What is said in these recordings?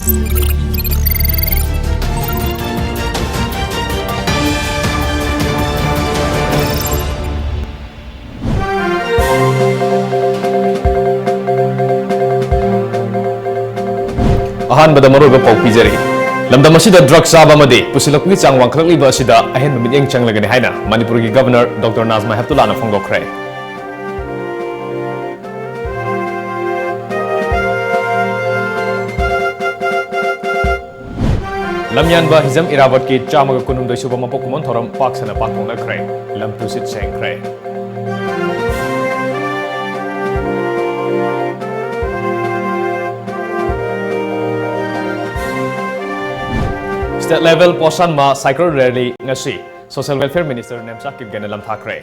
अहानबद मरोब पाउ पीजरी लमदम असिदा ड्रग चाब अमदि पुसिलकपि चांग वांखलकलिबा असिदा अहेन मिमित्येंग चंगलगनि हाइना मणिपुर की governor doctor Najma हेप्तुल्लाना फोंदोखरे लमयानबा Hijam Airavat की चामग कुनुमदोइ सुबा मपोक Koeman theorem पाक्सना पाक्थोंनखरे लमतुसित सेंखरे State level posan ma cycle rally ngasi social welfare minister nemsa kipgena lam thakre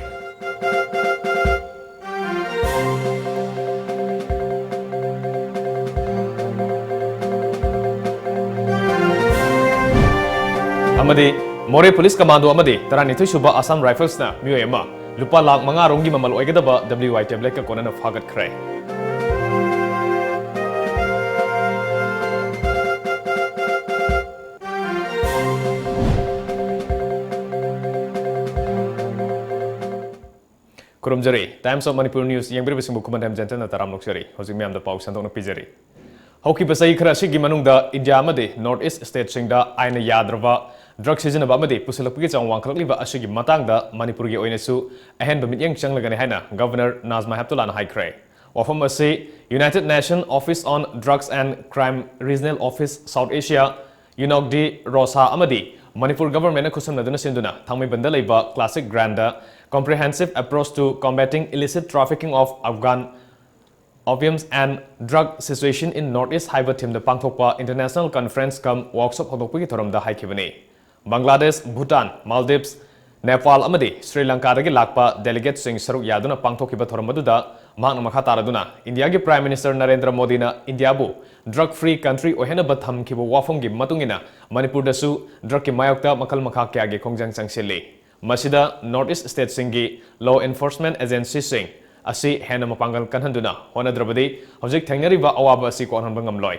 amadi more police commando amadi taranithui suba assam rifles na miyema lupa lakh manga rongi mamal oigedaba wi tablet ka konana phagat khre Kurumjari, Times of Manipur News, yang berbising buku mandam jantan na taram luksari, hosing miam da pau santong na pijari. Hoki basai kerasi gi manung da India amade North East State sing da aina yadrava drug season ba amade pusilak pigi chang wangklak liba asigi matang da Manipur gi oinesu ahen ba mityang chang lagani haina Governor Nazma Heптуллана haikre. Wafam ase United Nations Office on Drugs and Crime Regional Office South Asia UNOCD Rosa amadi Manipur government na kusam naduna sinduna thangmai banda leiba classic granda comprehensive approach to combating illicit trafficking of Afghan opiums and drug situation in Northeast Haiba Team the Pangthokpa International Conference come workshop hodokpagi thoramda haikibani Bangladesh, Bhutan, Maldives, Nepal amadi Sri Lanka dagi lakpa delegate sing saruk yaduna pangthokiba thorambaduda mahakna makha taraduna India gi Prime Minister Narendra Modi na India bu drug free country ohena batham kibo wafam gi matungina Manipur dasu drug ki mayokta makal makha kya gi khongjang changsilli Masida Northeast State Singi Law Enforcement Agency Sing Asi Hena Mapangal Kanhanduna Honadrabadi Hojik Tangnariba Awaba Si Konhanbangamloy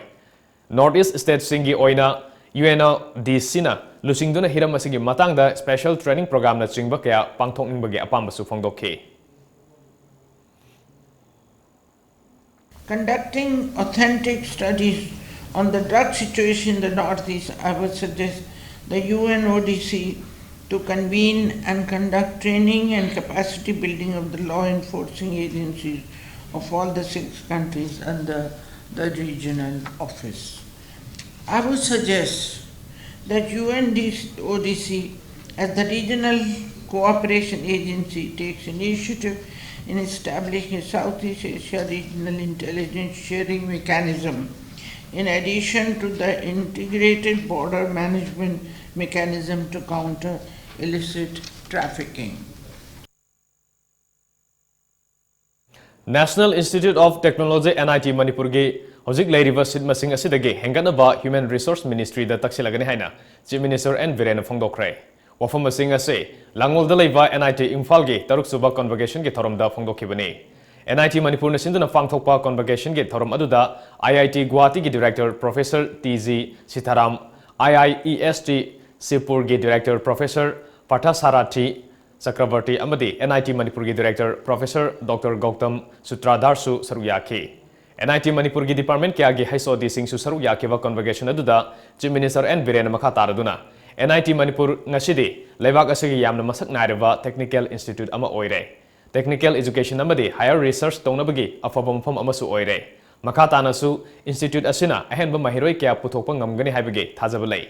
Northeast State Singi Oina UNOD Sina Lusingduna Hiram Masigi Matang the Special Training Program na Chingba Kaya Pangthok Ningbagi Apambasu Fongdoke Conducting authentic studies on the drug situation in the Northeast, I would suggest the UNODC to convene and conduct training and capacity building of the law enforcing agencies of all the 6 countries under the regional office. I would suggest that UNODC as the regional cooperation agency takes initiative in establishing a Southeast Asia regional intelligence sharing mechanism in addition to the integrated border management mechanism to counter illicit trafficking. National Institute of Technology NIT Manipur gi hojik leiriba sit masing asidagi henganaba Human Resource Ministry da taksilagani haina Chief Minister N Biren Fongdokre wafam masing ase langol da leiba NIT Imphal gi taruk suba convocation gi thorom da Fongdokhibani NIT Manipur na sinduna pangthokpa convocation gi thorom aduda IIT Guwahati gi Director Professor TG Sitharam IIEST Sipur gi Director Professor Pathasarathi Chakrabarti amadi NIT Manipur gi Director Professor Dr. Gautam Sutradhar su saruyaki NIT Manipur gi Department kya gi haisodi sing su saruyaki wa convocation aduda Chief Minister N Biren makha taraduna NIT Manipur ngasidi leibak asigi yamna masak naireba Technical Institute ama oire Technical Education amadi Higher Research tongnabagi afaba mafam amasu oire makha tanasu Institute asina ahenba mahiroi kya puthokpa ngamgani haibagi thajaba lei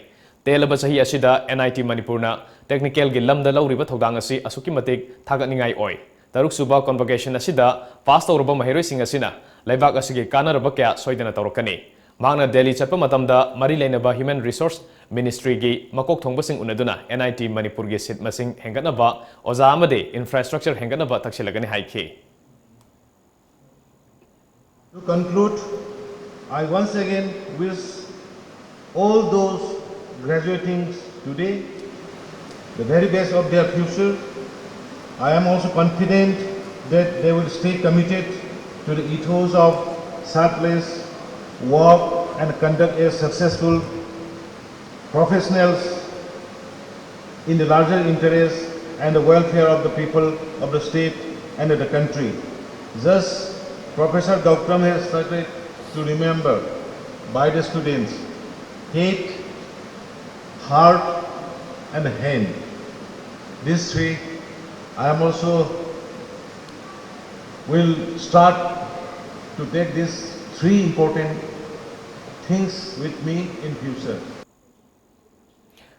Telaba sahi asida NIT Manipur na technical gi lamda lauriba thodang asi asuki matik thaganingai oi taruk suba convocation asida pass tawraba mahiroi sing asina leibak asigi kanaraba kya soidana tawrakani magna Delhi chatpa matamda mari leinaba Human Resource Ministry gi makok thongba sing unaduna NIT Manipur gi sit masing henganaba oza amade infrastructure henganaba taksilagani haiki To conclude, I once again wish all those graduating today the very best of their future. I am also confident that they will stay committed to the ethos of selfless work and conduct a successful professionals in the larger interest and the welfare of the people of the state and of the country. Thus, Professor Gautram has started to remember by the students head, heart and hand. This way, I am also will start to take these three important things with me in future.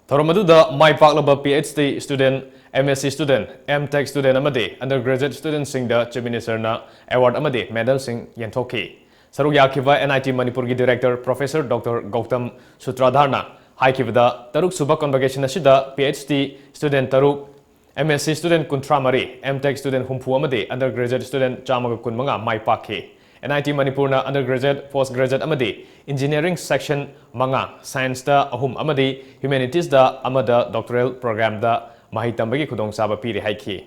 Thoramaduda Mai Paklaba PhD student, MSc student, MTech student amadi, undergraduate student sing the Chief Minister na award amadi medal sing Yantoki. Saruk Yakiva NIT Manipur gi Director Professor Dr. Gautam Sutradharna Haikivada Taruk Suba Convocation Ashida PhD student Taruk MSc student Kuntramari, MTech student Humpu amadi, undergraduate student Chamaga Kunmanga Mai Paki. NIT Manipur na undergraduate, postgraduate amadi, engineering section manga, science da ahum amadi, humanities da amada doctoral program da mahitambagi kudong saba piri haiki.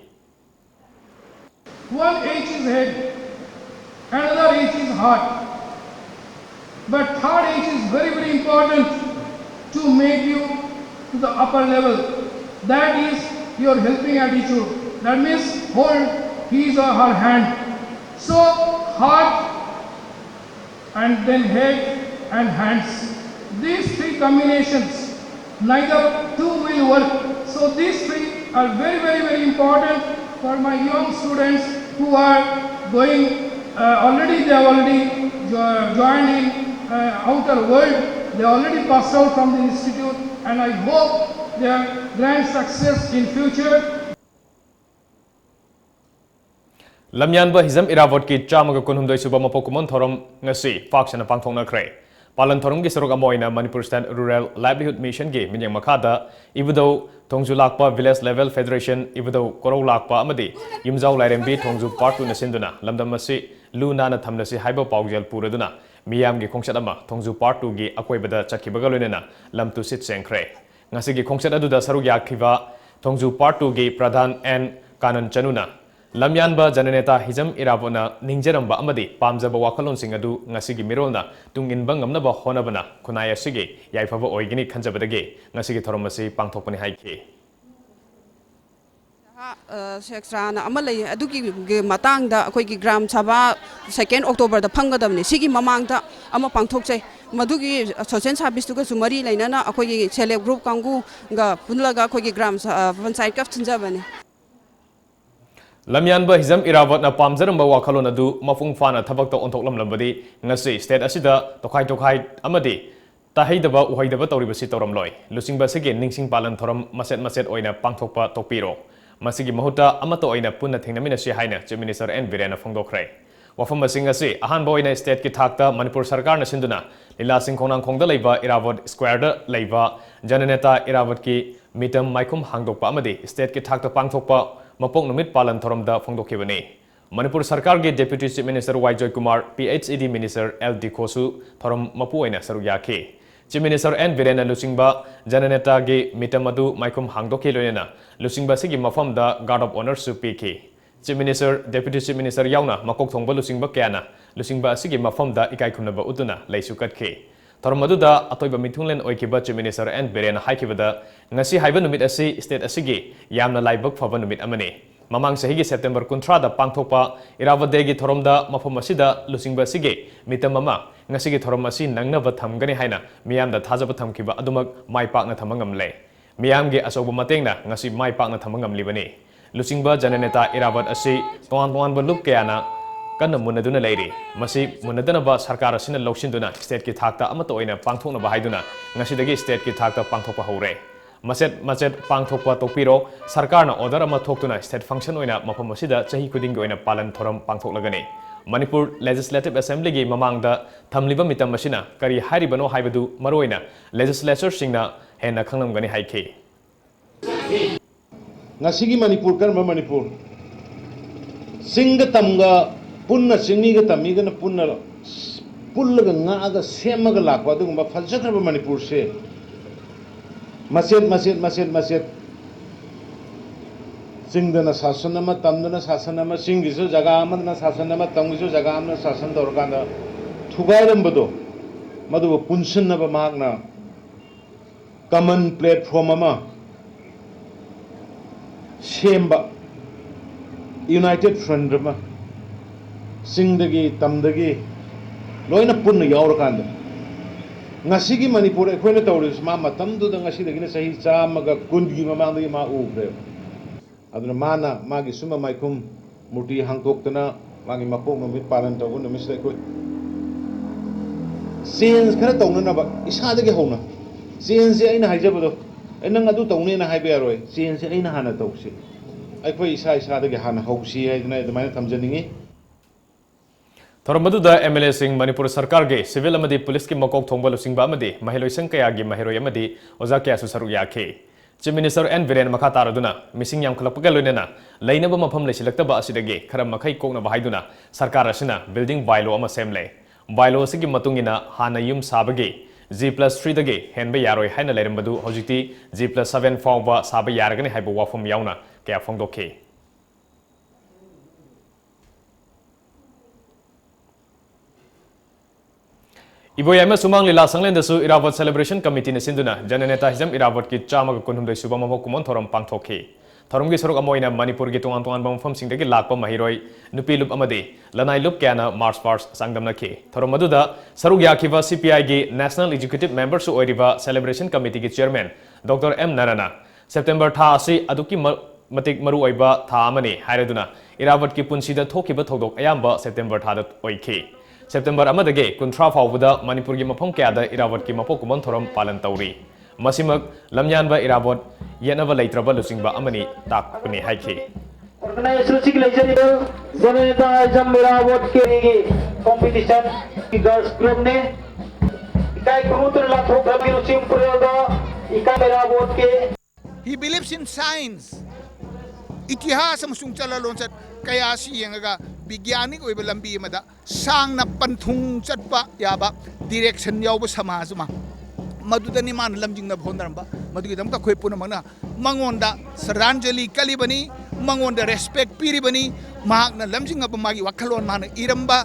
One H is head, another H is heart. But third H is very, very important to make you to the upper level. That is your helping attitude. That means hold his or her hand. So heart and then head and hands. These three combinations, neither two will work. So these three are very, very, very important for my young students who are going, they have already joined in outer world. They already passed out from the institute, and I hope their grand success in future. Lamyanba Hizam Irawat ki Chamaga Kunhumdoi Suba Mapokumon Thorum Ngasi, Fox and a Pangthong Kray. Palan Thorum Gisarogamoina, Manipur State Rural Livelihood Mission Gi, Minyang Makada, Ibudo, Tongju Lakpa Village Level Federation, Ibudo, Koro Lakpa Amadi, Yimzau Lairembi, Tongju Partu Nasinduna, Lamdamasi, Luna Tamnasi, Hybo Paugel Puraduna, Miam Gi Kongsadama, Tongju Partu Gi, Akwebada Chakibagaluna, Lam to Sit Sankray. Nasigi Kongsadadu Saruya Kiva, Tongju Partu Gi, Pradhan and Kanan Chanuna. Lamyanba Jananeta Hizam Iravona Ninjaramba Amadi Pamzaba Wakalon Singadu Nasigi Mirona Tungin Bangamnaba Honabana Kunaya Sige Yaifava Oigini Kanjabadage Nasigi Toromasi Pangtopani Haiki. Sexrana Amalay Aduki Matanga Koiki Gram Saba 2nd October the Pangadamni Sigi Mamangta Ama Pangtokse Madugi Sosen Sabistuka Sumari Lainana Akoyi Celeb Group Kangu Ga Punlaga Koiki Grams Vansai Kaftinjavani. Lamyanba Hizam Irawat na Pamzaramba Wakalon Adu Mafung Fana Tabakta Ontoklam Lambadi Ngasi State Asida Tokai Amadi Tahidaba Uhaidaba Toribasi Toramloy Lusingba Sige Ningsing Palan Toram Maset Oina Pangtokpa Topiro Masigi Mahuta Amato Oina Puna Tinamina Shihaina Chief Minister and Virena Fongdokray Wafam Singasi Ahan Boina State Kitakta Manipur Sarkar na Sinduna Lila Singkonang Kongda Leva Irawat Square Leva Jananeta Irawat Ki Mitam Maikum Hangdokpa Amadi State Kitakta Pangtokpa Mapok Numit Palan Thoramda Fongdokibani. Manipur Sarkar ge Deputy Chief Minister Y. Joy Kumar, PhD Minister L. D. Kosu, Thoram Mapuena Saruyaki. Chief Minister N. Virena Lusingba, Jananeta ge Mitamadu Maikum Hangdoki Loyena, Lusingba Sigi Mafam da Guard of Honor Supiki. Chief Minister, Deputy Chief Minister Yauna, Makok Thongba Lusingba Kiana, Lusingba Sigi Mafam da Ikai Kunaba Utuna, Laisukatki. Thoramadu Atoiba Mitunglen Oikiba Chief Minister N. Virena Haikibada, Ngasi Haiba Numit Asi, State Asigi, Yamna Laibak Fava Numit Amani. Mamang Sahigi September Kuntrada Pangtopa, Iravadegi Thoromda, Mafomasida, Lusingba Sige, Mitamama, Nasigi Thoromasi, Nangava Tamgani Haina, Miam the Tazabatam Kiba Adumak, my partner Tamangam Lay. Miamge Asoba Matenga, Nasi my partner Tamangam Libani. Lusingba Jananeta Iravat Asi, Tuan Balukana, Kana Munaduna Lady, Masi Munadanaba Sarkara Sina Loshinduna, State Kitakta Amatoina, Pangtona Bahiduna, Nasidagi State Kitakta Pangtopa Hore. Maset Pangtokpa Topiro, Sarkarna order Amatokuna State Function Oina Mapamasida, Chahi Kudingoina Palan Thoram Pangtoklagani. Manipur Legislative Assembly gi Mamangda Tamliba Mitam Machina, Kari Haribano Haibadu, Maroina, Legislature Singna, Hena Kanam Gani Haiki. Nasigi Manipur Karma Manipur Singa Tamga Punna Siniga Tamiga Punna Pullaga Naga Semaga Lakwa, Falsatra Manipur se. Maset Singdana Sasanama, Tamdana Sasanama, Singisu Jagamana Sasanama, Tangisu Jagamana Sasan Dorgana, Tugaram Bado, Madhu पुनसन्नब मागना common platform अमा Semba United front अमा सिंगदगी तमदगी लोइना पुन्न यावरकांद ngasi Manipur ekhoina tawris ma matam du dang ngasi dagina sahi chamaga kungi mamang dagi ma ubre aduna mana magi suma maikum muti hangtoktana magi mapok mamit palan tawun namis dai koi sense khara tawna na ba isa dagi hona sense aina haijabado enang adu tawne na haibe aroi sense aina hana tawsi aikoi isa dagi hana hausi haidna edmaina thamjaningi थोरमदुदा MLA Singh Manipur सरकार के civil अमदी police की मकोक थोंबा लुसिंगबा अमदी महिलोइसंग कयागी महिरोय अमदी ओजा कयासु सरुक याखे chief minister N Biren मखा तारदुना मिसिंग यामखलपका लोइनेना लैनब मफम लेसिलक्तबा असिदगे खरम मखै कोकना बहाइदुना सरकार असिना बिल्डिंग बाइलो अमा सेमले बाइलो असिगी मतुंगिना हाना युम साबगे G+3 दगे हेनबे यारोय हाइना लेरमबदु होजिति G+7 फावबा साबा यारगने हाइबो वाफम याउना कया फोंदोखे इबोयाम सुमांग लीला संगलेंदसु इरावत सेलिब्रेशन कमिटी ने सिंधुना जननेता हिजम इरावत की चामग कुनहुमदै सुबा ममो कुमन थोरम पांगथोखे थोरमगी सरुक अमोइना मणिपुर की तोंगान तोंगान मफम सिंगदगी Lakpa महिरोय नुपी loop अमदे लनाई loop क्याना march past सांगदमनखे theorem मदुदा सरुक याखिबा सीपीआई की नेशनल एग्जीक्यूटिव मेंबर सु ओइरिबा सेलिब्रेशन कमिटी की चेयरमैन डॉक्टर एम नाराना सेप्टेम्बर था असि अदुकी मतिक मरु ओइबा था अमने हाइरदुना इरावत की पुंसीदा थोखिबा थौदोक अयाम्बा सेप्टेम्बर थादा ओइखे सेप्टेम्बर अमदगे कुंथ्रा फाउबदा मणिपुर की मफम क्यादा इरावत की मपो कुमन थोरम पालन तौरी मसिमक लमयानबा इरावत येनबा लैत्रबा लुसिंगबा अमनी ताकपने हाइखे ऑर्गेनाइजेशन सिक लेजरिबल जनता जम इरावत के कंपटीशन की गर्ल्स क्लब ने इकाई कबूतर लाखों कभी लुसिंग पुरेगा इकाई इरावत के He believes in science. इतिहास अमसुंग चललोंचत कयासी यंगगा विज्ञानिक ओइबा लंबी अमदा सांगना पंथुंग चटपा याबा डायरेक्शन यावबा समाजमा मदुदनी मान लमजिंगना भोनरंबा मदुगी दमका खोय पुनमना मंगोंदा श्रद्धांजलि कलिबनी मंगोंदा रेस्पेक्ट पीरिबनी महाकना लमजिंगबा मागी वखलोन मान इरंबा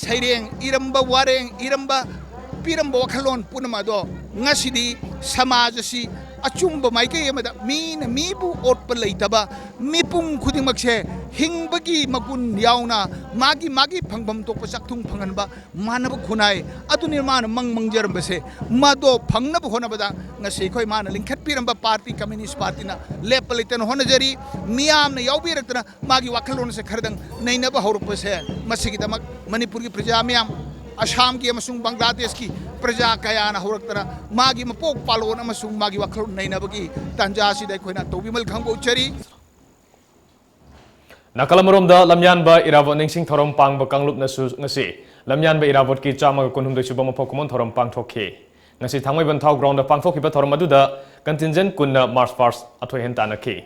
सैरेंग इरंबा वारेंग इरंबा पीरंबा वखलोन पुनमदो ngasidi samajasi achumba maike amada min mibu otpa leitaba mipung khudingmakse hingbagi magun yauna magi phangbam tokpa chakthung phanganba manaba khunai aduni man mangjarambase mado phangnaba honabada ngasi khoi man lingkhat piramba party communist party na lepalitan honajari miyamna yaubiratna magi wakhalon se khardang nainaba horupase masigi damak manipur ki praja miyam Assam की अमसुंग बांग्लादेश की प्रजा कयाना होरक्तना मागी मपोक पालोन अमसुंग मागी वखलोन नैनबगी तंजासिदा खोइना तोबिमल खंगो उचरी नकलमरोमदा लमयानबा Airavat निंगसिंग theorem पांगबा कांगलुप नसु ngasi लमयानबा Airavat की चामाग कुनहुमदै सुबा मफोकुमन theorem पांगथोखे ngasi थांगमैबन थाव ground पांगथोखिबा theorem अदुदा contingent कुनना march past अथोय हेन तानखे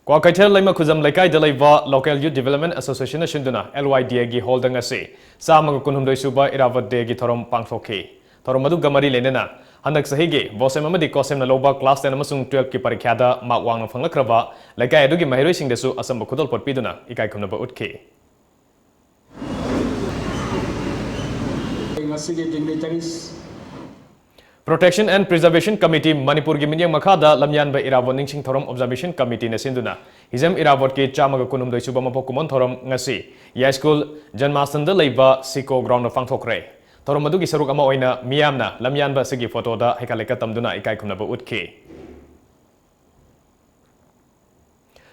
Kwakaitel Lima Kuzam Lekai Delaiva Local Youth Development Association Shinduna LYDA gi holding ase Samaga Kunhumdoi Suba Iravat De gi Thorom Pangthoke Thorom Madu Gamari Lenena Handak Sahige Bosem Amadi Kosem Naloba Class 10 Amasung 12 ki Parikhada Mak Wang Phanglakraba Lekai Adugi Mahiroi Sing Desu Asam Kudol Potpiduna Ikai Kumnaba Utke Protection and Preservation Committee Manipur gi minyang makhada lamyanba irawot ningsing thorom observation committee na sinduna hizam irawot ki chamaga kunumdoi suba mapokumon thorom ngasi ya school janmastanda leiba siko ground of fangthokre thorom adu gi saruk ama oina miyamna lamyanba sigi photo da hekaleka tamduna ikai khumnaba utke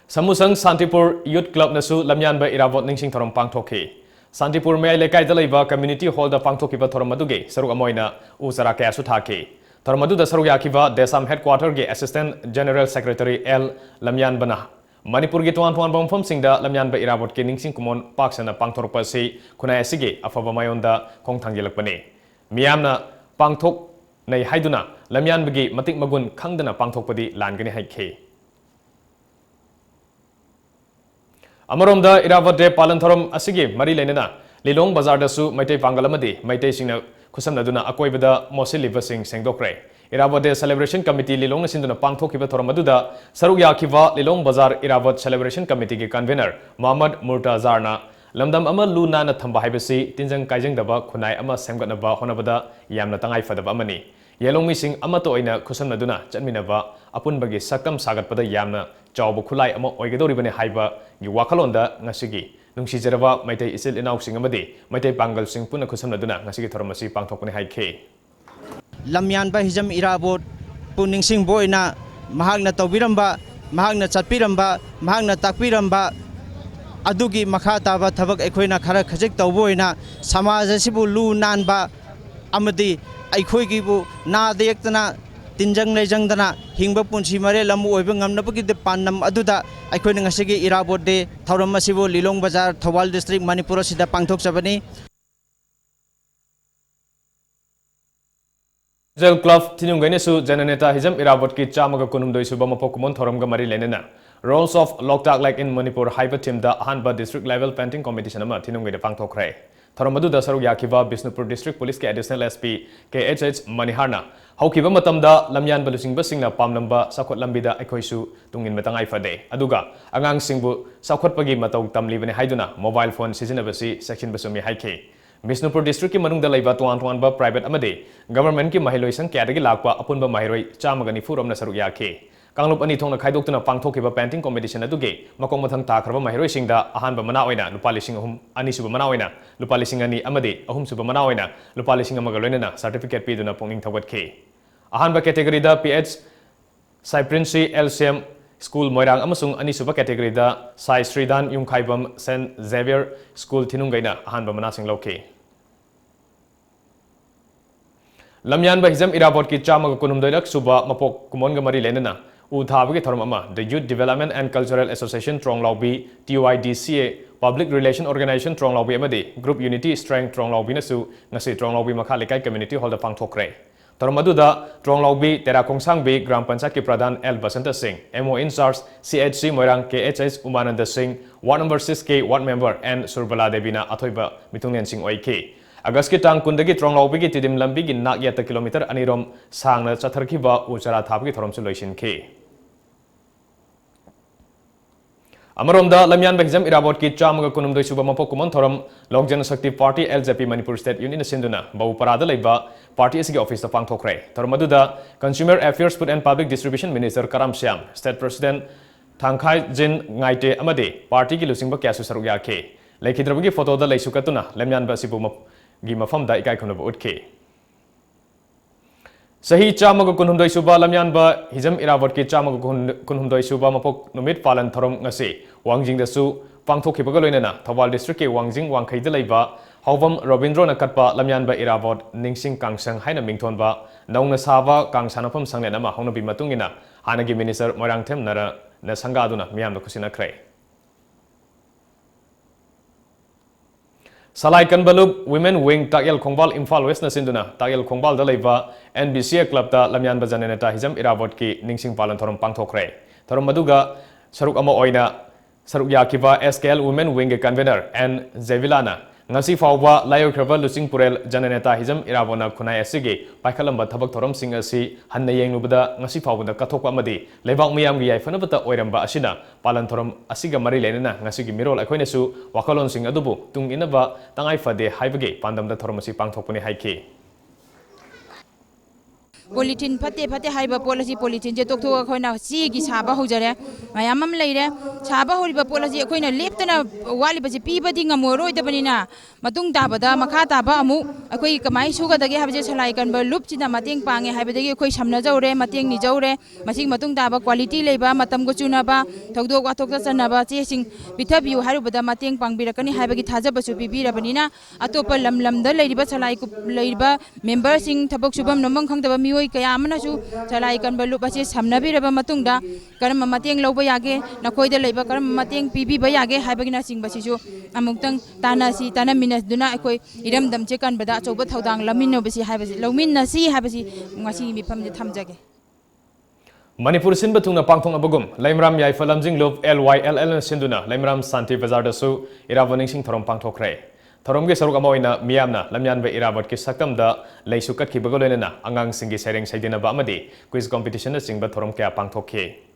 Samusang Santipur Youth Club nasu lamyanba irawot ningsing thorom pangthokhe Santipur May Lekai Dalaiva Community Hall the Pangtokiva Thormaduge, Sarugamoina, Usara Kasutake. Thormadu the Saruyakiva, Desam Headquarter Ge Assistant General Secretary L. Lamyan Bana. Manipur Gituan Puan Bom Singda, Lamyan Ba Irawat Kining Singkumon, Parks and a Pangtorpasi, Kuna Sige, Afavamayonda, Kongtangelapane. Miamna Pangtok Nay Haiduna, Lamyan Bagi, Matik Magun, Kangdana Pangtokpadi, Langani Haike. Amarom da Irawat de Palanthorom Asigi, Mari Lenina, Lilong Bazar dasu Maitei Pangalamadi, Maitei Singna Kusamnaduna Akoibada Mosiliva Sing Sengdokre. Irabode Celebration Committee Lilong Sinduna Pangthokiba Thoramaduda, Saruya Kiva Lilong Bazar Irabot Celebration Committee ki convener Muhammad Murtazarna, Lamdam Ama Luna na Thamba Haibasi, Tinjang Kaijang Daba, Kunai Ama Semgatnaba, Honabada, Yamna Tangai Fadaba Mani. Yelong Missing Amato Ina Kusamnaduna, Chatminava, Apun Bagi Sakam Sagat Pada Yamna, Chaubu Kulai Ama Oigadoribane Haiba, Yuwakalonda, Nasigi. Nungsi Jarava, Maitei Isil Inausing Amadi, Maitei Pangal Sing Puna Kusamnaduna, Nasigi Thoramasi Pangtokone Haike. Lamyan ba hijam irabot puning sing boy na mahag na tawbiramba mahag na chatpiramba mahag na takpiramba adugi makhata ba thabak ekhoina khara khajik tawboy na samaj asibu lu nan ba amadi aikhoi gi bu na dektana tinjang lejangdana hingba punsi mare lamu oiba ngamna bagi de pannam aduda aikhoina ngasigi irabot de thauram asibu Lilong Bazar Thawal district Manipur sida pangthok sabani Jel Club Tinung Ganesu Jananeta Hijam Irabot ki Chamaga Kunumdoi Subama Pokemon Thoramga Mari Lenena. Rolls of Loktak like in Manipur Hyper Team the Hanba District Level Painting Competition Ama Tinung Gade Pangtokre. Thoramadu Dasaru Yakiva Bisnupur District Police ke Additional SP KHH Maniharna. Haukiba Matamda Lamyan Balusing Basingna Pam Namba Sakot Lambida Ekoisu Tungin Matangai Fade. Aduga Angang Singbu Sakot Pagi Matau Tamlibane Haiduna Mobile Phone Seasonabasi Section Basumi Haike. Bisnupur District ki manung dalai ba tuan ba private amade government ki mahiloi sang kya dagi lakpa apun ba mahiroi chamagani furom na saru yake kanglup ani thongna khaidok tuna pangthoki ba painting competition aduge makong mathang takhraba mahiroi singda ahan ba mana oina lupa lising ahum ani suba mana oina lupa lising ani amade ahum suba mana oina lupa lising amaga loinana certificate pi duna ponging thawat ke ahan ba category da PH Cyprincy LCM School Moirang amasung ani suba category da Sai Sridan Yungkhaibam St Xavier School Tinungaina ahan ba mana sing loke Lamyan ba hijam irabot ki chamaga kunumdoilak suba mapok kumonga mari lenana uthabagi tharmama the Youth Development and Cultural Association Tronglaubi TYDCA Public Relation Organization Tronglaubi amade Group Unity Strength Tronglaubi nasu ngasi Tronglaubi makhalikai community hall da pangthokre Tharmaduda Tronglaubi Terakong Bi Gram Panchayat ki Pradhan L Basanta Singh MO in charge CHC Moirang KHS Umananda Singh Ward number 6K Ward member and Surbala Devina Athoiba Mitungnen Singh OIK Agas ki tang kundagi Tronglaubi ki tidim lambi ki nak yata kilometer anirom sangna chatharkiba uchara thabgi thorom su loisin ke Amaromda Lamyan Bahijam Irabot ki chamaga kunumdoi suba mapok kumon thorom Lok Jan Shakti Party LJP Manipur State Union Sinduna Bau Parada Leiba Party SG Office of Pangthokre Thormaduda Consumer Affairs Food and Public Distribution Minister Karam Syam State President Thangkhai Jin Ngaite Amade Party ki lusingba kyasu sarugya ke Lekhidrabagi photo da leisukatuna Lamyan Basibu gi mafam da ikai khonaba utke Sahi chamaga kunhumdoi suba lamyan ba hijam irabot ki chamaga kunhumdoi suba mapok numit palan thorom ngase wangjing da su pangthokhibaga loinana Thawal district ke wangjing wangkhai da leiba hawam Robindro na katpa lamyan ba irabot ningsing kangsang haina mingthon ba naungna saba kangsanapam sanglen ama hongnabi matungina hanagi minister Moirangthem nara na sangaduna miyam da kusina krai Salai Kanbalub Women Wing Takyal Khongbal Imphal West na sinduna Takyal Khongbal da leiba NBCA club ta lamyan bazane ta hijam irabot ki ningsing palan thorom pangthokre thorom maduga saruk ama oina saruk yakiba SKL Women Wing ke convener N Zevilana ngasi fawba layokraba lusing purel jananeta hijam irabona khunai asige paikhalamba thabak thorom sing asi hanna yenglubada ngasi fawba kathokpa amadi lebak miyam gi yaifanabata oiramba asina palan thorom asiga mari lenena ngasi gi mirol akhoina su wakalon sing adubu tung inaba tangai fade haibage pandamda thorom asi pangthokpani haike Politin pate haiba policy politin je tokto khoina si gi saba hojare mayamam leire saba horiba policy khoina leptana wali baje pibadi ngamoroi dabanina matung tabada makha taba amu akoi kamai suga dage habaje salai kan ba lup china mateng pange haibadagi khoi samna jaure mateng ni jaure masing matung taba quality leiba matam go chuna ba thogdok wathok chana ba che sing pithabiu harubada mateng pangbirakani haibagi thaja basu bibira banina atopa lam da leiriba salai ku leiriba member sing thabak subam nomang khangdaba mioi kaya amanasu salai kan balu basi samnabiraba matungda karam mateng loba yage nakoida leiba karam mateng pibi ba yage haibagina sing basisu amuktang tanasi tanaminas duna akoi iram damche kan bada choba thodang laminno basi haibasi lawminna si haibasi ngasi mifam je thamjage Manipur sin batungna pangthong abagum laimram yai falamjing love LYLL sinduna laimram santi bazar da su iravoning sing thorom pangthokre Thoromge saruk ama oina miyamna lamyan ba irabot ki saktamda leisu katkibaga loinana angang singi sereng saidina ba amadi quiz competition na singba thorom kya pangthokhe.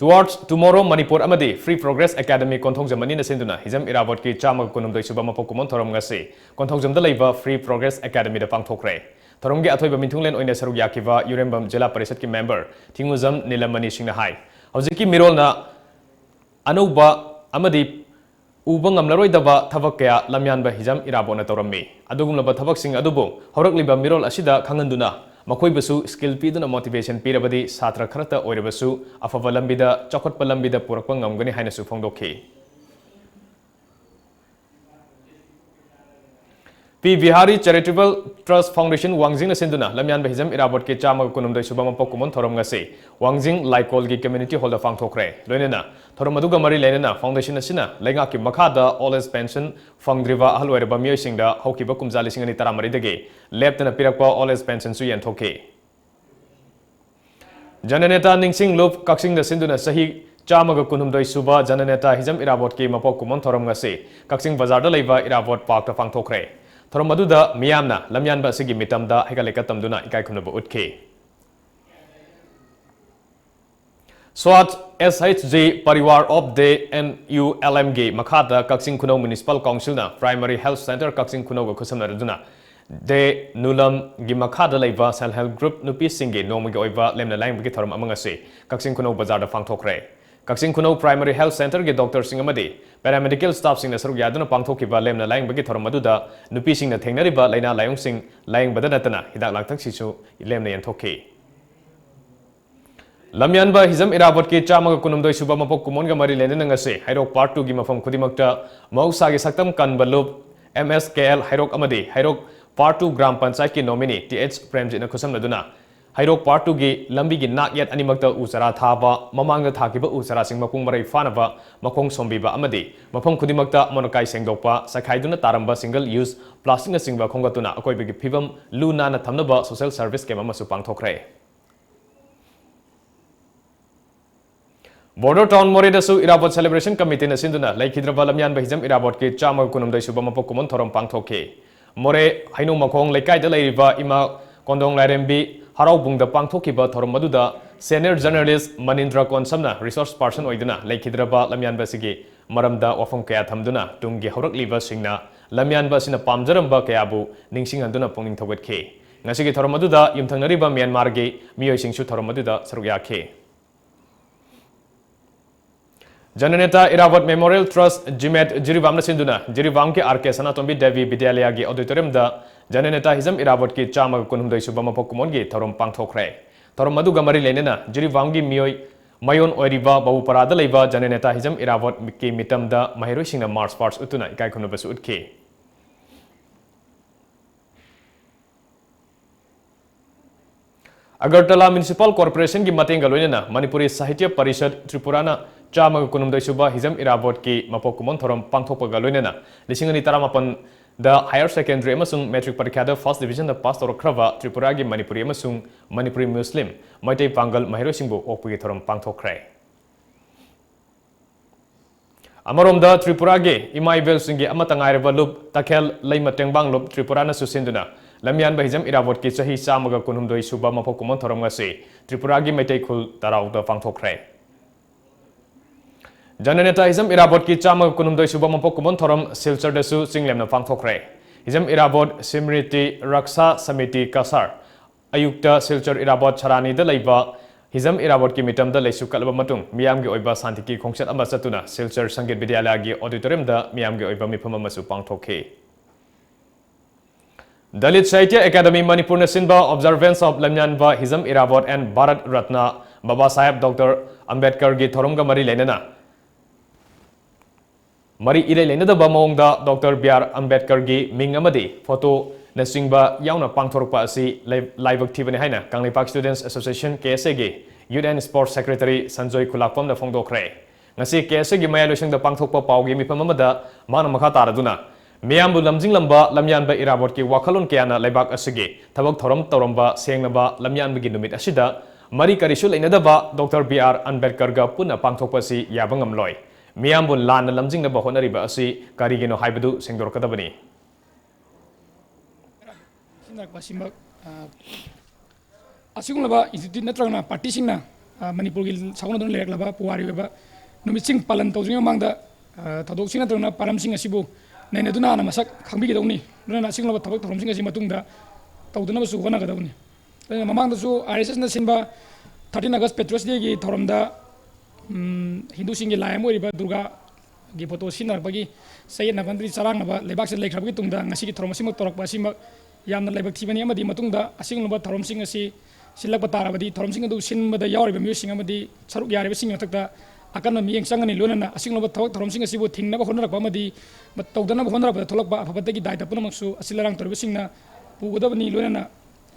Towards tomorrow, Manipur amadi Free Progress Academy konthong jamani na sinduna hizam irabot ki chama kunum doi suba mapok kumon thorom ngase konthong jamda leiba Free Progress Academy da pangthokre. Thoromge athoiba minthunglen oina saruk yakiva Yurembam Jila Parishad ki member Thinguzam Nilamani singna hai. Hojiki mirol na anuba amadi uba ngamlaroidaba thabak kaya lamyan ba hizam irabot na torami. Adugumlaba thabak sing adubo horakliba mirol asida khanganduna Makoi basu skill piduna motivation pirabadi satra kharata oirabasu afava lambida chakotpa lambida purakpa ngamgani haina su phongdokhi. P. Vihari Charitable Trust Foundation Wangjing na sinduna lamyan bahizam irabot ke chama kunumdoi subama pokumon thorom ngase Wangjing Laikol gi community hall da phangthokre loinena thorom aduga mari lenena foundation asina lenga ki makhada all age pension fangdriva ahloiraba miyosingda hokiba kumjali singani taramari dege leptana pirakpa all age pension su yenthoke Jananeta Ningsing Loop Kaksing da sinduna sahi Chamaga kunumdoi suba Jananeta hizam irabot ke mapok kumon thorom ngase Kaksing bazar da leiba irabot park da phangthokre Thorom aduda miyamna lamyan ba sigi mitamda hekaleka tamduna ikai khunaba utke Swat SHG Pariwar of the NULMG Makhada Kaksing Kuno Municipal Council na Primary Health Center Kaksing Kuno ga khusamna raduna de nulam gi makhada leiba self help group nupi singe nomagi oiba lemna laing gi thorom amangase Kaksing Kuno bazar da phangthokre Kaksing Kuno Primary Health Center ge Dr. Singamadi paramedical staff sing na saruk yaduna pangthokiba lemna laing bagi thorom aduda nupi sing na thengnariba laina layong sing laing badanatana hidak langthak sisu lemna yenthoki Lamyan ba hizam irabot ke chamaga kunumdoi suba mapok kumon ga mari lenen ngase hairok part 2 gi mafam khudimakta mausa gi saktam kan balub MSKL hairok amadi hairok part 2 gram panchayat ki nominee TH Premji na khusam laduna hairok part 2 gi lambi gi nak yat animakta usara thaba mamangda thakiba usara sing mapung marai fanaba makong sombiba amadi mafam khudimakta monokai sengdokpa sakhaiduna taramba single use plastic na singba khongatuna akoi bigi phibam luna na thamnaba social service ke mama su pangthokre Border Town Moridasu Irabot Celebration Committee na sinduna Laikhidraba lamyan bahizam irabot ke chama kunumdai suba mapok kumon thorom pangthokhe More hainu makhong laikai da leiriba ima kondong lairembi harau bungda pangthokiba thorom maduda senior journalist Manindra Konsamna resource person oiduna Laikhidraba lamyan basigi maramda wafam kaya thamduna tunggi horakliba singna lamyan basina pamjaramba kayabu ningsing anduna pongning thogwetke ngasigi thorom maduda yumthangnariba Myanmar ge miyoi singsu thorom maduda saruk yakhe Jananeta Irabot Memorial Trust Jimet Jiribam na sinduna Jiribam ke RK Sanatombi Devi Vidyalaya ge auditorium da Jananeta hizam Irabot ki chama kunumdoi suba mapok kumon ge thorom pangthokre thorom madu gamari lenena Jiribam gi miyoi mayon oiriba babu parada leiba Jananeta hizam Irabot ki mitam da mahiroi singna march parts utuna ikai khunabasu utke Agartala Municipal Corporation ki matenga loinena Manipuri Sahitya Parishad Tripurana Chama kunumdoi suba hizam irabot ki mapok kumon thorom pangthokpaga loinena lisingani taramapan da higher secondary amasung metric parikha da first division da pass torokrava Tripura gi Manipuri amasung Manipuri Muslim maitei pangal mahiroi singbo okpugi thorom pangthokre Amaromda Tripura ge imai vel singi amatangairaba lup takhel leimatengbang lup Tripura na susinduna lamyan bahizam irabot ki chahi chamaga kunumdoi suba mapok kumon thorom ngase Tripura gi maitei khul tarau da pangthokre Jananeta hizam irabot ki chama kunumdoi suba mapok kumon thorom silchar dasu singlemna pangthokre hizam irabot Simriti Raksha Samiti Kasar ayukta silchar irabot charani da leiba hizam irabot ki mitam da leisu kalaba matung miyam gi oiba santi ki khongsat ama satuna silchar sangit vidyalaya gi auditorium da miyam gi oiba mifam ama su pangthokhe Dalit Sahitya Academy Manipur na sinba observance of lamyanba hizam irabot and Bharat Ratna Baba Saheb Dr. Ambedkar gi thorom ga mari lenena Mari ilai lenadaba maungda Dr. B.R. Ambedkar gi ming amadi photo na singba yauna pangthorpa asi live activity haina Kangleipak Students Association KSA gi Youth and Sports Secretary Sanjoy Kulakpam na phongdokre ngasi KSA gi maya losing da pangthokpa pau gi mifam amada mana makha taraduna miyambu lamjing lamba lamyanba irabot ki wakhalon kayana laibak asigi thabak thorom toromba sengnaba lamyanba gi numit asida mari karisu leinadaba Dr. B.R. Ambedkar ga puna pangthokpa si yabangam loi मियामबु लान लमजिंगनब होनरिबा असि करिगिनो हाइबदु सेंदोरकदबनी असिगुलबा institute नत्रगना party सिंगना Manipur की साउन लेरलबा पुवारी वेबा नुमिसिंग पालन तौजिंग मांगदा थदोक सिंग नत्रगना पारम सिंग असिबु नैनदुना ना मसक खंबिगदौनी दुना असिगुलबा थबक थरम सिंग असि मतुंगदा तौदनबसु होनागदौनी ममांगदसु RSS न सिनबा 13 अगस्त Petros day की थरमदा हिंदू सिंग लायम ओरिबा दुर्गा की फोटो सिनरबगी सयन नबंद्री चरांगबा लेबाक से लेखरबगी तुंगदा ngasi की थरम सिमक तोरकबा सिमक यामना लेबक थिबनी अमदी मतुंगदा असिगुलबा थरम सिंग असि सिलक ताराबदी थरम सिंग अदु सिनबदा यावरिबा म्यूसिंग अमदी सरुक यारिबा सिंग मथक्ता अकन मियंग चंगनी लोनना असिगुलबा थवक थरम सिंग असिबु थिंगनबा होनरकबा अमदी तौदनबा होनरकबा थोलकबा अफबदगी दायित्व पुनमकसु असिलरांग तोरबा सिंगना पुगदबनी लोनना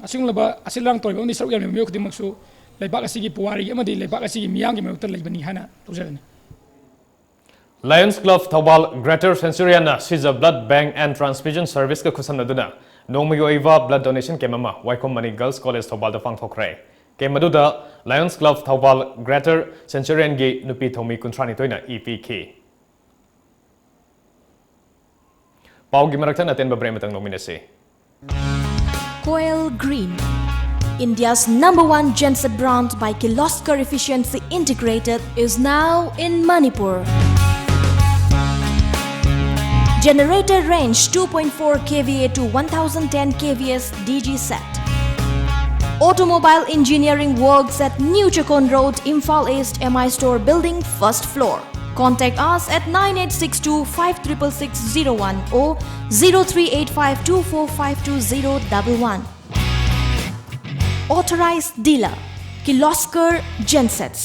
असिगुलबा असिलरांग तोरबा अमदी सरुक यारिबा म्यूख दिमकसु लेबाक असिगी पुवारी अमदी लेबाक असिगी मियांगी मयुक्ता लेबनी हाना तौजगनी Lions Club Thobal Greater Centurion Siza Blood Bank and Transfusion Service ka khusamnaduna nongmi oiva blood donation kemama Waikom Mani Girls College Thobal da pangthokre kemaduda Lions Club Thobal Greater Centurion gi nupi thomi kuntrani toina EPK Paugi maraktan aten ba brematang nominase Coil Green, India's #1 genset brand by Kirloskar Efficiency Integrated, is now in Manipur. Generator range 2.4 kVA to 1010 kVS DG set. Automobile engineering works at New Chakon Road, Imphal East, MI Store Building, 1st floor. Contact us at 9862-56601 or 038524520011. Authorized dealer, Kirloskar Gensets.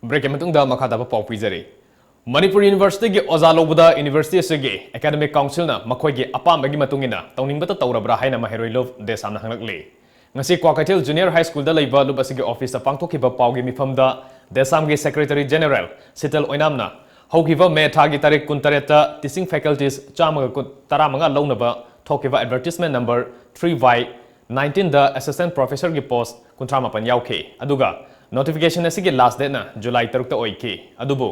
Break matungda makadaba pau pizari Manipur University gi Ozalobuda University asigi Academic Council na makhoi gi apambagi matungina tawningbata tawrabra haina maheroi desamna hanglakle ngasi Kwakatil Junior High School da leiba lub asigi office ta pangthokiba paugi mifamda desam gi Secretary General Sital Oinamna haukiba me thagi tarik kuntareta teaching faculties chamaga taramanga launaba thokiba advertisement number 3Y19 da assistant professor gi post kuntramapan yauke aduga notification asigi last date na July 3 oike adubu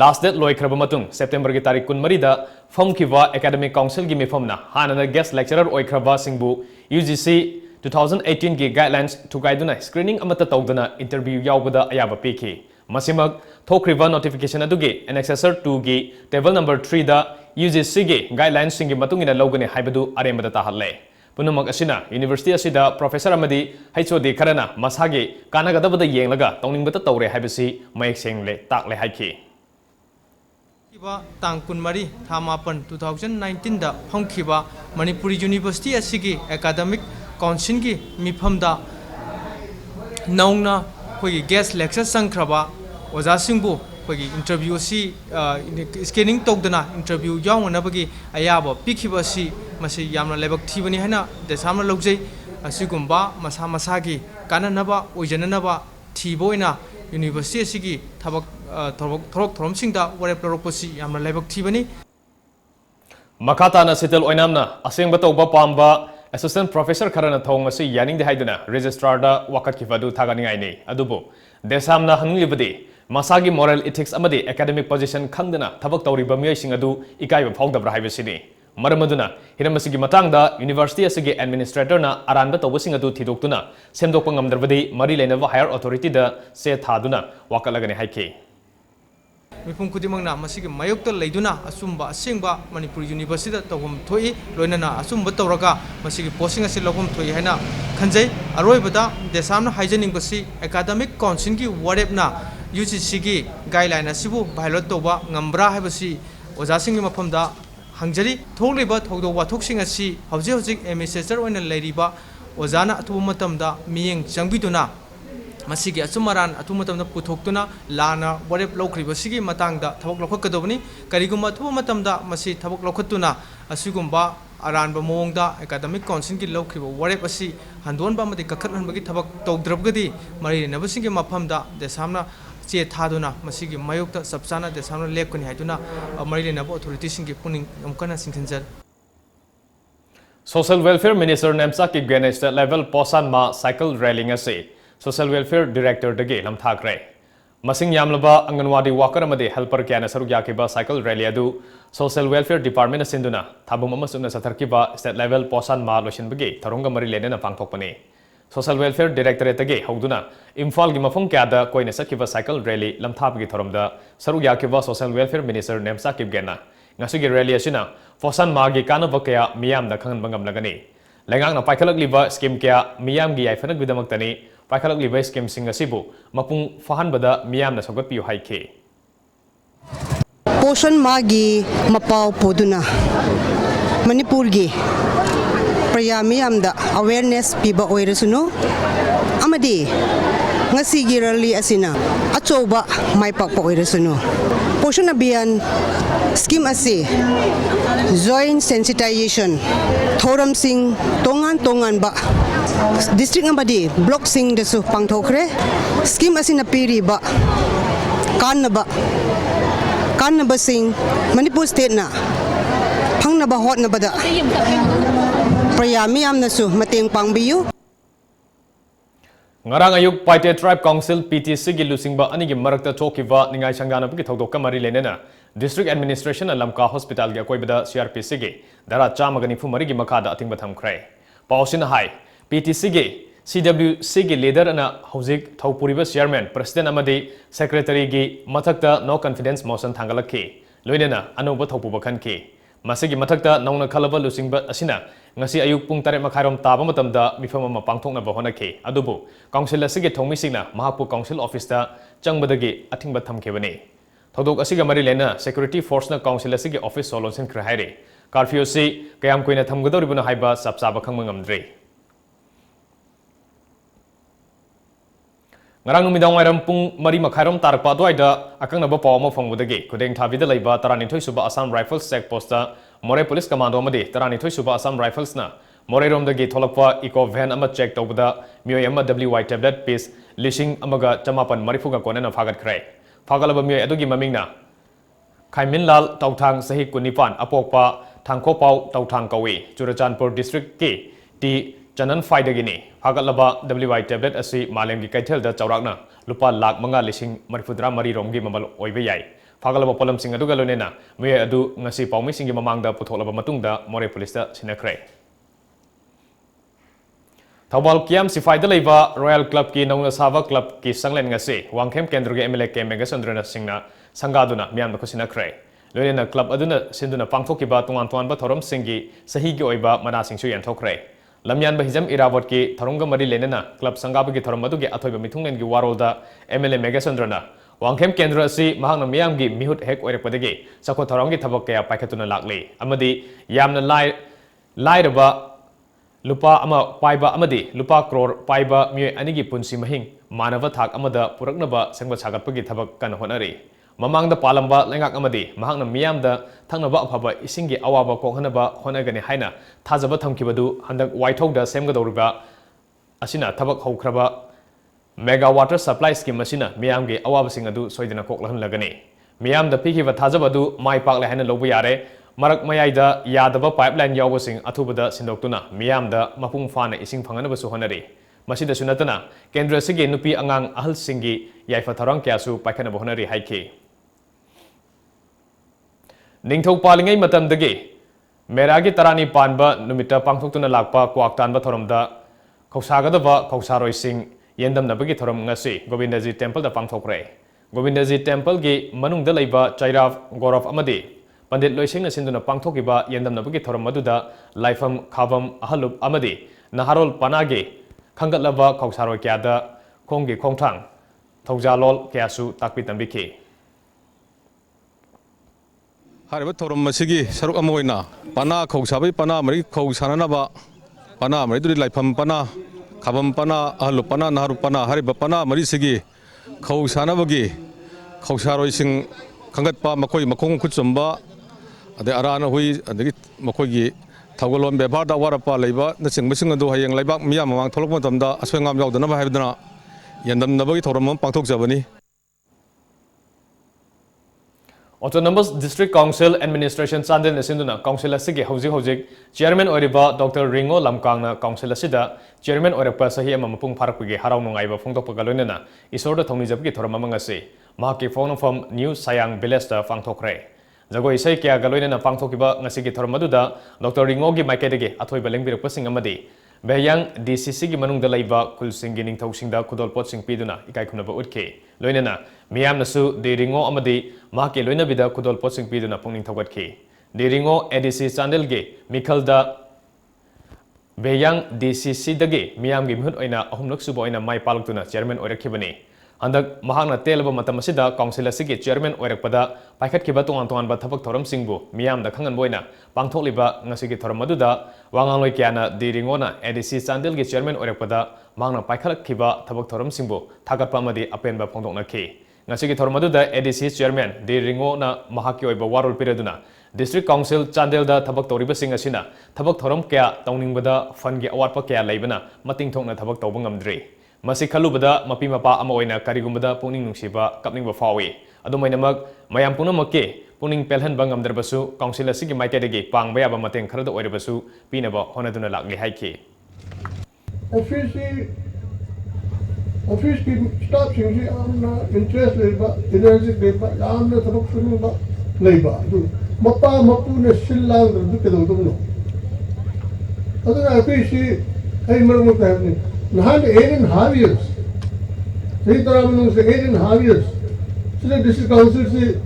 last date loikraba matung September gi tarik 13 da famkiba academic council gi mifamna hanana guest lecturer oikraba singbu UGC 2018 gi guidelines thugaiduna screening amata tawdana interview yaubada ayaba pk masimak thokriba notification adugi annexure 2 gi table number 3 da UGC gi guidelines singi matungina logane haibadu aremada tahalle Punumak asina University asida Professor Amadi HOD Karana Masagi Kanagadabada Yenglaga Tawningbata Tawre Habisi Mayek Sengle Takle Haiki Tang Kunmari Thamapan 2019 da Hongkiba Manipuri University asigi Academic Council gi Miphamda Naungna Koi guest lecture Sankraba Ozasingbu Koi interview si scanning tokdana interview yawnabagi ayaba pikiba si masi yamna lebak thibani hana desamna logjai asigumba masa masagi kananaba oijananaba thiboina university asigi thabak thorok thromsingda ware ploroposi yamna lebak thibani Makata na Sital Oinamna asengba tawba pamba assistant professor Karana Thong asi yaning de haiduna registrar da wakat kifadu thagani aini adubu desamna hanglibadi Masagi moral ethics amadi academic position khangdana thabak tawriba miyai adu ikaiba phawdabra haibasini maramaduna hiramasigi matangda university asigi administrator na aranba tawbasing adu thidoktuna semdokpa ngamdarbadi mari lenava higher authority da se thaduna wakalagani haike Mipum Kudimangna Masigi Mayokta Laiduna Asumba Singba Manipur University Tawum Toi Loinana Asumba Tawraga Masigi Posing Asilogum Toi Hena Kanjay Aroibada Desamna Hygienic Basi Academic Council ki Wadebna UGC ki guideline asibu pilot toba ngambra habasi ojasing gi mafamda hangjari tholiba thogdo wathoksing asi hauji hojik MSSR oina leiriba ojana atu matamda miyeng changbiduna masigi asumaran atu matamda puthoktuna lana warep lokriba sigi matangda thabak lokhakadobni karigumba atu matamda masi thabak lokhatuna asigumba aranba mongda academic council ki lokriba warep asi handonba madi kakhathanbagi thabak togdrabgadi mari nabasingi mafamda desamna che thaduna masigi mayokta sabsana de samna lepkani haiduna marile nabo authority singi puning amkana singkhanjar Social Welfare Minister Nemsa ki Gene State Level Posan Ma Cycle Railing ase Social Welfare Director dagi lam thakre. Masing yamlaba Anganwadi Walker amade helper kya na saruk yakiba cycle rally adu Social Welfare Department asinduna thabum amasuna satharkiba State Level Posan Ma loshin bagi tharunga mari lene na pangthokpane. Social Welfare Directorate age hauduna Imphal gi mafung kya da koina sakiba cycle rally lam thapgi tharumda saruk yakiba Social Welfare Minister Nemsa ki Gena ngasigi rally asina Posan Ma gi kanaba kya miyam da khangan bangam lagani. Lengang na paikhalak liba scheme kya miyam gi aifanak bidamaktani paikhalak liba scheme singa sibu mapung fahan bada miyam na sogat piu haike. Posan magi mapau poduna Manipur gi praya miyam da awareness piba oirasuno amadi ngasi gi rally asina achoba maipak pa oirasuno Posan abiyan scheme asi joint sensitization thoram sing tongan ba district ngabadi block sing desu pangthokre scheme asi na piri ba kanaba sing Manipur state na phangna ba hot na bada prayami am nasu mateng pangbiyu Ngarang ayuk Paite Tribe Council PTC gi lusingba ani gi marakta chokiba ningai sanggana bi thodok kamari lenena District Administration Lamka Hospital gi akoibada CRPC gi dara chamagani phumari gi makada atingba thamkhrai Pausin hai PTC gi CWC gi leader ana hojik Thaupuriba chairman president amadi secretary gi mathakta no confidence motion thangalakhi loinena anuba thopuba khanki masigi mathakta nauna khalaba lusingba asina ngasi ayuk pung tare makhairom taba matamda mifam ama pangthokna ba honakhe adubu council asigi thongmisingna mahapu council office da changbadagi athingba thamkhebani thodok asiga mari lena security force na council asigi office solution khra haire curfew si kayam koina thamgadoribuna haiba sapsaba khangmangamdre ngarang numidang wairam pung mari makhairom tarpa doida akang naba paw ma phongbudagi kudeng thabida leiba taranithoi suba Assam Rifles checkpost da More Police Commando amadi taranithoi suba Assam Rifles na More rom dagi tholakpa eco van ama check tawbada miyoi ama WY tablet piece lishing amaga chamapan marifuga kona na phagat khrai phagalaba miyoi adugi mamingna Khaimin Lal Tauthang sahi kunipan apokpa thangkho pau Tauthang kawi Churachandpur district ke ti Chanan Faidagini, Hagalaba WY tablet asi Malem gi Kaitel da Chaurakna, Lupa Lak Manga Lishing Marifudra Mari Romgi Mamal Oibeyai. Hagalaba Polam Sing Aduga Lunena, Mue Adu Ngasi Paumi Singi Mamanga Putolaba Matunda, More Police Sinakre. Tawal Kiam Sifaida Leva Royal Club ki Nauna Sava Club ki Sanglen Ngasi, Wangkem Kendruge MLA Ke Megasandrena Singna, Sangaduna, Miam Kusinakre. Lunena Club Aduna Sinduna Pangtokiba Tungan Ba Thoram Singi, Sahigi Oiba Manasing Suyan Tokre. Lamyan Bahizam Irawat ki Tharunga Mari Lenena, Club Sangaba ki Tharamadu ki Athoiba Mitungen ki Warolda, MLA Megasandrana, Wangkem Kendra si Mahang Miam gi Mihut Hek Orepadegi, Sako Tharangi Tabaka Paikatuna Lakli, Amadi, Yamna Lairaba, Lupa Ama Paiba Amadi, Lupa Crore, Paiba, Mue Anigi Punsi Mahing, Manava Thak Amada, Puraknaba, Sangba Sagapagi Tabak Kan Honari. Mamang da palamba lengak amadi mahang miyam da thangnaba aphaba isingi awaba kokhanaba honagani haina thajaba thamkibadu handak waithok da semgadoriba asina thabak haukraba mega water supply scheme asina miyam ge awaba sing adu soidina koklahan lagani miyam da pikiba thajabadu mai pakle haina lobu yare marak mayai da yadaba pipeline yawa sing athubada sindoktuna miyam da mapung fana ising phanganaba su honari masida sunatana kendra sigi nupi angang ahal singi yaifa tharang kyasu paikhanaba honari haike Ningthau palingai matamdagi Meragi tarani panba numita pangthuktuna lakpa kwaktanba thoramda khausagadaba khausaroi sing yendamnabagi thoram ngasi Govindaji Temple da pangthokre Govindaji Temple gi manungda leiba Chairav Gaurav amadi Pandit Loising asinduna pangthokiba yendamnabagi thoram maduda laifam khavam ahalup amadi Naharol panagi khangatlaba khausaroi kyada khonggi khongthang thaujalol kyasu takpi tambiki Hariba thoram masigi saruk amoina pana khausabai pana mari khausananaba pana mari duri laifam pana khabam pana ahlu pana naharu pana hariba pana mari sigi khausanabagi khausaroi sing khangatpa makoi makong khutsumba ade arana hui adagi makoigi thawgalon bebharda warapa leiba naching masing adu hayeng laibak miyam mamang tholok matamda aswengam yaudana ba haibdana yandam nabagi thoram pangthok jabani Autonomous District Council Administration Chandel Nasinduna Council Asigi Hojik Chairman Oriba Dr. Ringo Lamkangna Council Asida Chairman Orepa Sahi Mamapung Parapigi Harau Nungaiba Fungto Pagalunana Isorda Tonizabki Toramamangasi Mahaki Phone from New Sayang Bilesta Fangtokre Zago Isai Kia Galoina Fangtokiba Nasigi Tormaduda Dr. Ringogi Makedege Atoi Balingbi Passing Amadi Bayang DCC gi manung da laiba kulsing gi ningthau singda kudol pot sing piduna ikai khunaba utke loinana miyam nasu de ringo amadi ma ke loina bida kudol pot sing piduna pungning thawat ke de ringo ADC channel ge mikhal da Bayang DCC dage miyam gi mhut oina ahumlak subo oina mai paluktuna chairman oirakhibani handak mahangna telaba matam asida council asigi chairman oirakpada paikhat kiba tongan tongan ba thabak thoram singbu miyam da khangan boina pangthokliba ngasigi thoram maduda wangangloi kyana diringona ADC chandel gi chairman oirakpada mangna paikhat kiba thabak thoram singbu thagatpa amadi apenba phongdokna ke ngasigi thoram maduda ADC chairman diringona mahaki oiba warul pireduna district council chandel da thabak toriba sing asina thabak thoram kya tawningbada fund gi awatpa kya leibana mating thokna thabak tawba ngamdre Masi kalubada mapi mapa ama oina karigumada puning nungsiba kapning ba fawi adumainamak mayam punamakke puning pelhan bangam darbasu council asigi maikadegi pangba yaba mateng kharada oirabasu pinaba honaduna lakli haike office ki staff singsi amna interest leba energy leba amna thabak sunuba leba adu mapa mapuna sillang du kedo dumno adu office ay marmo tahni Nahan 8.5 years. Sahi tarah menung se 8.5 years. Sila district council se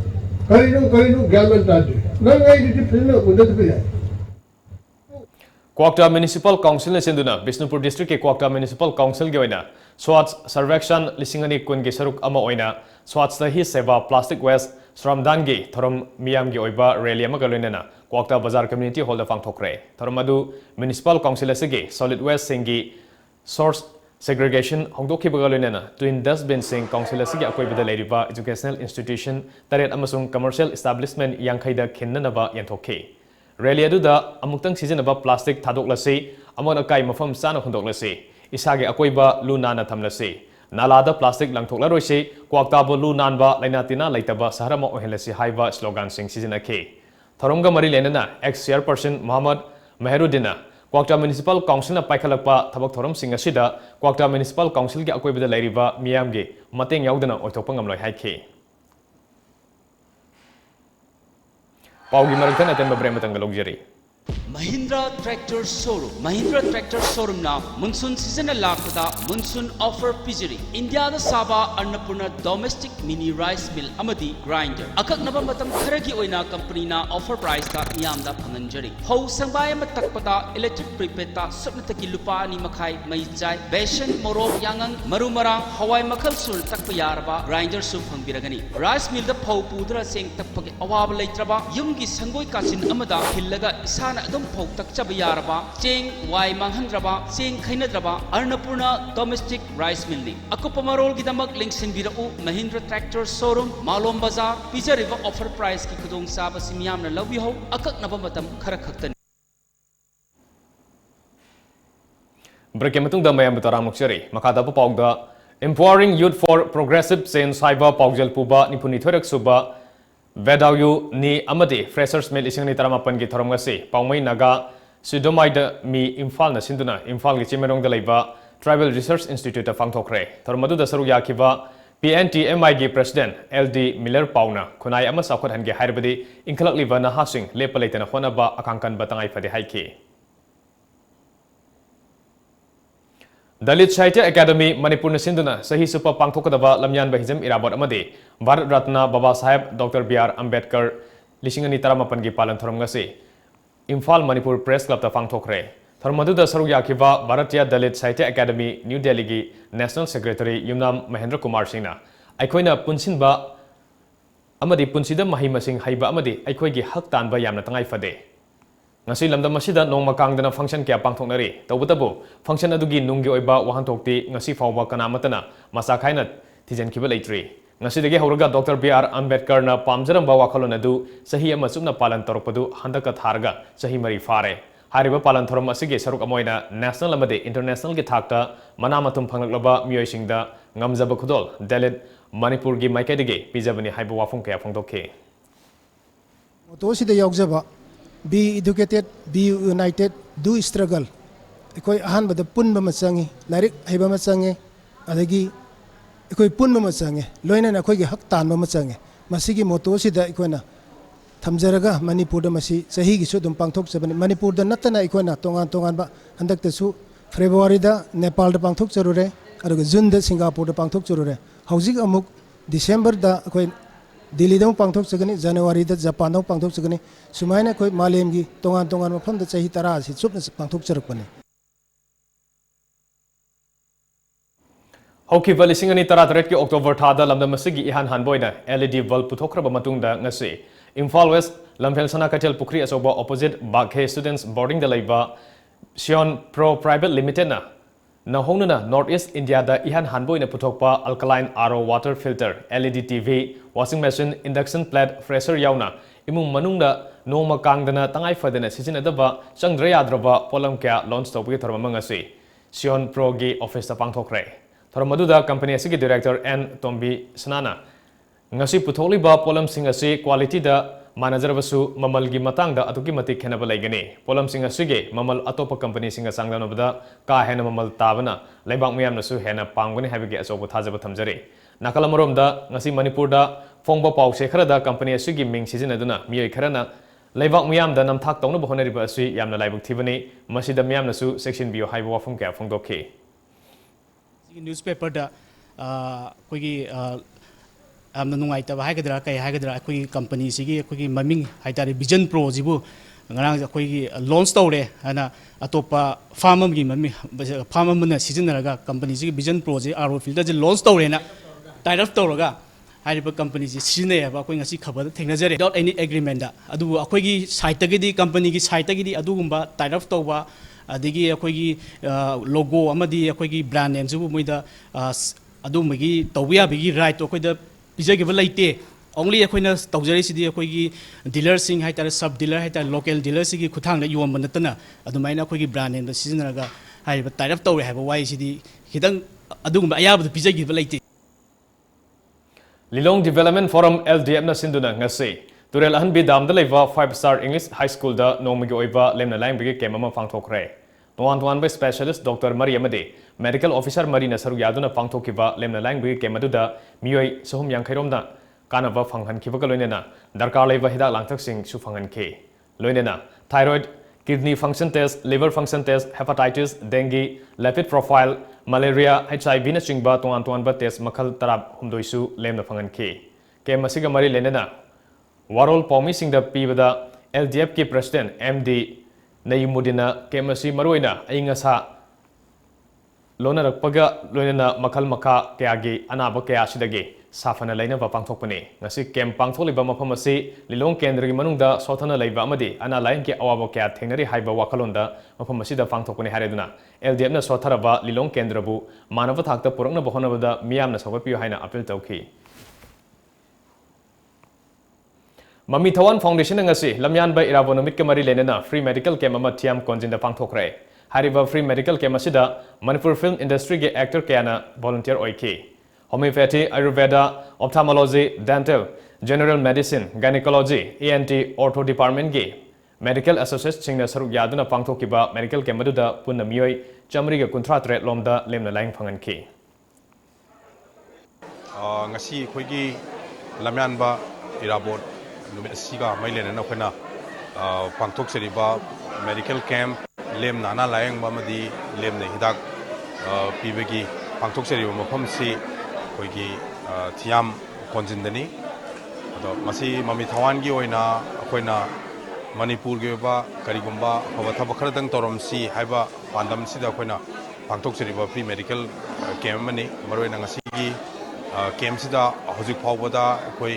karinu government aje. Nang ay different undat pe jai. Kwakta Municipal Council ne senduna Bisnupur District ke Kwakta Municipal Council ge oina Swats Sarvekshan lisingani kun ge saruk ama oina Swats hi seva plastic waste Sramdan ge thorom miyam ge oiba rally ama galonena Kwakta Bazar Community Hall da fangthokre thoromadu Municipal Council asige solid waste singi source segregation hongdokhi bagalonena twin dustbin sing council asigi akoibada leiriba educational institution taret amasung commercial establishment yangkhaida khinnanaba yanthokhe rally aduda amuktang sijenaba plastic thadoklase amon akai mafam sana hondoklase isage akoiba lunana thamlase nalada plastic langthoklarose kwakta lu nanba lainatina laitaba saharama ohelasi haiba slogan sing sijenakhe thoromga mari lenana ex chairperson Muhammad Meherudina Kwakta Municipal Council na paikhalakpa thabak thoram sing asida Kwakta Municipal Council ge akoibada leiriba miyam ge mateng yaudana oithokpa ngamloi haikhe paugi maragtan atemba brematanga logjeri Mahindra Tractor Showroom na monsoon season lakada monsoon offer pijari India da saba Annapurna domestic mini rice mill amadi grinder akak naba matam kharagi oina company na offer price ta yamda phanganjari ho sangbay matakpada electric prepaid ta sapnataki lupa ni makhai mai chai besan morok yangang marumara hawai makhal sul takpa yarba grinder su phangbiragani rice mill da phau pudra seng takpagi awab leitraba yumgi sangoi kasin amada hillaga isa adum phok takchaba yaraba cheng wai manghandraba cheng khainadraba Annapurna domestic rice mill ni akupa marol gidamak link sinbirau Mahindra Tractor Showroom Malom Bazaar pijariba offer price ki khudong saba simyamna lawi ho akak naba matam khara khaktan break matung da mayam butaram luksari makada paugda empowering youth for progressive change haiba paugjal puba nipuni thorak suba Vedayu ni amadi freshers mel ising ni taramapan gi thoramgasi paumai naga sidomaida mi imphal na sinduna imphal gi chimerong da leiba tribal research institute of fangthokre thormadu da saru yakiba PNTMI gi president LD Miller Pauna khunai ama sakhot hange hairbadi inkhalak liba na hasing lepalaitana khonaba akangkan batangai phade haike Dalit Sahitya Academy Manipur na sinduna sahi supa pangthokadaba lamyan bahijam irabot amadi Bharat Ratna Baba Saheb Dr. B.R. Ambedkar lisingani taramapan gi palan thoram ngasi Imphal Manipur Press Club ta pangthokre thormadu da saru yakiba Bharatiya Dalit Sahitya Academy New Delhi gi National Secretary Yumnam Mahendra Kumar Singh na aikoina punsinba amadi punsida mahi masing haiba amadi aikoi gi hak tanba yamna tangai fade ngasi lamdam masida nongma kangdana function kya pangthoknari tawbutabu function adugi nunggi oiba wahanthokti ngasi fawba kanamatana masa khaina thijan kiba leitri ngasi dege horaga Dr. B.R. Ambedkar na pamjaramba wakhalon adu sahi ama chupna palan torpadu handaka tharga sahi mari fare hariba palan thoram asige saruk amoina national amade international gi thakta manamatum phanglaba miyoi singda ngamjaba khudol Dalit Manipur gi maikadege pijabani haiba wafung kya phongdokhe मोटोसीद यौजब be educated be united do struggle अखोई अहानबद पुनब म चंगी like हेब म चंगे अदगी अखोई पुनब म चंगे लोइना अखोई हक तानब म चंगे मसिगी मोटोसीद अखोइना थमजरगा मणिपुर मसी चही की सुदम पांथोक चबनी मणिपुर नतना अखोइना तोंगान तोंगान हंदक्तसु फेब्रुवारी नेपाल पांथोक चरुरे अदुग जून सिंगापुर पांथोक चरुरे हौजिक अमुक डिसेंबर अखोई दिल्ली पांथोक चगनी जनवरी जापान पांथोक चगनी सुमायना अखोई मालेम की तोंगान तोंगान मफम चही 10 से चुपना पांथोक चरकपने हौखिबा लिसिंग अनि तरा तरेट की अक्टोबर थादा लमदम मसिगी इहान हानबोइना एलईडी बल्ब पुथोखरबा मतुंगदा ngasi इम्फाल वेस्ट लमफेल सना कटेल पुखरी असोबा ऑपोजिट बागहे स्टूडेंट्स बोर्डिंग द लेबा सियोन प्रो प्राइवेट लिमिटेड ना नहोंगना नॉर्थ ईस्ट इंडिया दा इहान हानबोइना पुथोकपा alkaline RO water filter LED TV washing machine induction plate fresher यावना इमुंग मनुंगदा नोमा कांगदना तंगाई फदना सिजिनदबा चंद्र याद्रबा पोलम क्या लॉन्च तौबगी थरम ngasi सियोन प्रो गी ऑफिस ता पांगथोखरे थरमदुदा कंपनी असगी डायरेक्टर एन तोम्बी सनाना ngasi पुथोलिबा पोलम सिंग असि क्वालिटी दा मानजरबसु ममल गी मतंग दा अतुकी मति खेनब लाइगनी पोलम सिंग असिगे ममल अतोप कंपनी सिंग सांगदनबदा का हेन ममल ताबना लेबांग मियामनसु हेन पांगबनी हाबिगे असोबो थाजब थमजरे नाकलमरोमदा ngasi मणिपुर दा फोंगबा पाउसे खरदा कंपनी असिगी मिंग सिजिनदुना मियै खरना लेबांग मियामदा नमथाक तौनब होनरिबा असि यामना लाइबुक थिबनी मसिदा मियामनसु सेक्शन बियो हाइबो वाफम क्या फोंगदोखे न्यूज़पेपर अखोगी नुंगाइतब हाइगदरा कई हाइगदरा अखोगी कंपनी सिगी अखोगी ममिंग हाइतारे विजन प्रो जिबु ngarang अखोगी लॉन्च तौरे हना अतोपा फार्म की ममी फार्म अमना सिजनरगा कंपनी सिगी विजन प्रो जे आरओ फिल्टर जे लॉन्च तौरेना टाइड अप तौरगा हाइरिबा कंपनी से सिजनेबा अखोई ngasi खबर थेंगनजरे विदाउट एनी एग्रीमेंट दा अदु अखोगी साइट तगदी कंपनी की साइट तगदी अदुगुंबा टाइड अप तौबा अदगी अखोगी लोगो अमदी अखोगी ब्रांड नेम जुबु मोइदा अदुमगी तौबिया बिगी राइट अखोइदा पिजगिबा लाइते ओनली अखोइना तौजरिसिदी अखोगी डीलर सिंग हाइतार सब डीलर हाइतार लोकल डीलर सिगी खुथांगदा योम नतना अदुमाइना अखोगी ब्रांड नेम दा सिजनरगा हाइबा टाइड अप तौरे हाइबा वाइ सिदी खिदंग अदुगुंबा अयाबदु पिजगिबा लाइते लिलोंग डेवलपमेंट फोरम एलडीएफ ना सिंदुना ngasi तुरेल अहनबी दामदा लेवा 5-star इंग्लिश हाई स्कूल दा नोमगी ओइबा लेमना लाइंबगी केम अमा पांगथोखरे तोवान तोवान बे स्पेशलिस्ट डॉक्टर मरी अमदे मेडिकल ऑफिसर मरी ना सरु यादुना पांगथोखिबा लेमना लाइंबगी केम अदुदा मियोय सहम यांखैरोमदा कानबा फंगहनखिबगा लोइनेना दरकार लेबा हिदाक लांथकसिंग सु फंगहनखे लोइनेना thyroid kidney function test liver function test hepatitis dengue lipid profile malaria HIV ना चिंगबा तोवान तोवान बा टेस्ट मखल तराब हुमदोइसु लेमना फंगहनखे केम मसिगा मरी लेनेना वारोल पौमी सिंगदा पीबदा LDF की प्रेसिडेंट MD नईमुदीना केमसी मरोइना अइंगसा लोनरकपगा लोइना मखल मखा कयागी अनाब कया सिदगे साफना लैनबा पांगथोकपने ngasi केम पांगथोलिबा मफम असि लिलोंग केंद्रगी मनुंगदा सोथना लैबा अमदि अना लाइन के अवाबो कया थेंगनरि हाइबा वाखलोंदा मफम असिदा पांगथोकपने हारेदुना LDF ना सोथरबा लिलोंग केंद्रबु मानव थाकता पुरकना बहोनबदा मियामना सौगपियो हाइना अपील तौखि मम्मी थवान foundation ngasi lamyan bai irabo numit ke mari lenena free medical camp ama thiam konjinda pangthokre hariba free medical camp asida manipur film industry ge actor kayana volunteer oike homeopathy ayurveda ophthalmology dental general medicine gynecology ENT ortho department ge medical associates singna saruk yaduna pangthokiba medical camp aduda punna miyoi chamri ge kunthra tret lomda lemna laing phanganki ngasi khoigi lamyan ba irabot numit asiga mailena na khona pangthok seriba medical camp lem nana layang ba madi lem ne hidak pibegi pangthok seriba mafam si koigi thiam konjindani ado masi mami thawan gi oina akoina manipur ge ba karigumba haba thaba kharadang torom si haiba pandam sida akoina pangthok seriba free medical camp mani maroina ngasi gi camp sida hojik phawbada koi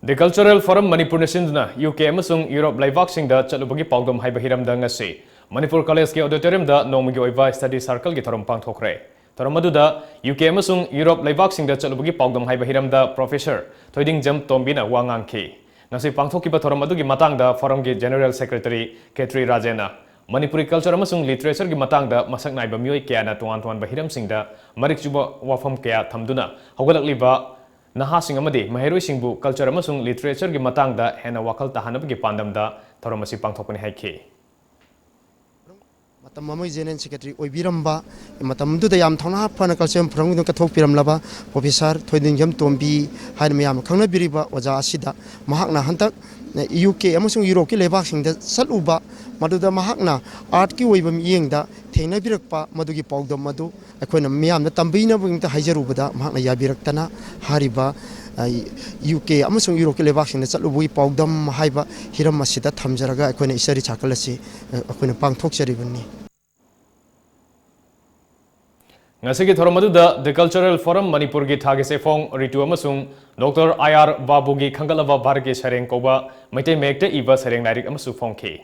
The Cultural Forum Manipur Sindna UK amasung Europe Laibak da chalubagi paudom haiba hiramda ngasi Manipur College ke auditorium da nomagi oiba study circle gi thorom pangthokre thorom aduda UK amasung Europe Laibak da chalubagi paudom haiba hiramda Professor Thoiding Jam Tombina wangangki ngasi pangthokiba thorom adugi matangda forum gi General Secretary Ketri Rajena Manipuri culture amasung literature gi matangda masak naiba mioi kya na tuan tuan bahiram singda marik juba wafam kya thamduna hogalakliba nahasing amadi maheroi culture amasung literature gi matangda hena wakal tahanabgi pandamda thoramasi pangthokpani haike. Mamai General Secretary Oibiramba, Matam do the Yam Tona Pana Culture from the Katopiram Lava, Professor Toydingham Tombi, Haidmayam Kana Biriba, was Asida, Mahakna Hunter, UK, Amazon Europe, Levaxing, the Saluba, Maduda Mahakna, Art Kiwibam Yingda, Tena Birakpa, Madugi Pogdo Madu, Aquana Miam, the Tambina, wing the Hajarubada, Mahana Yabiraktana, Hariba. UK Amazon Europe Levaxing, the Salubi Pogdom Haiba, Hiramasida, Tamjaraga, Aquana Isari Chakalasi, Aquana Pang Toxeribani. Ngasigi thoramadu the Cultural Forum Manipur gi thage se phong ritu amasung Dr. IR Babu gi khangalaba bhargi sareng koba maitei mekte iba sareng nairik amasu phongki.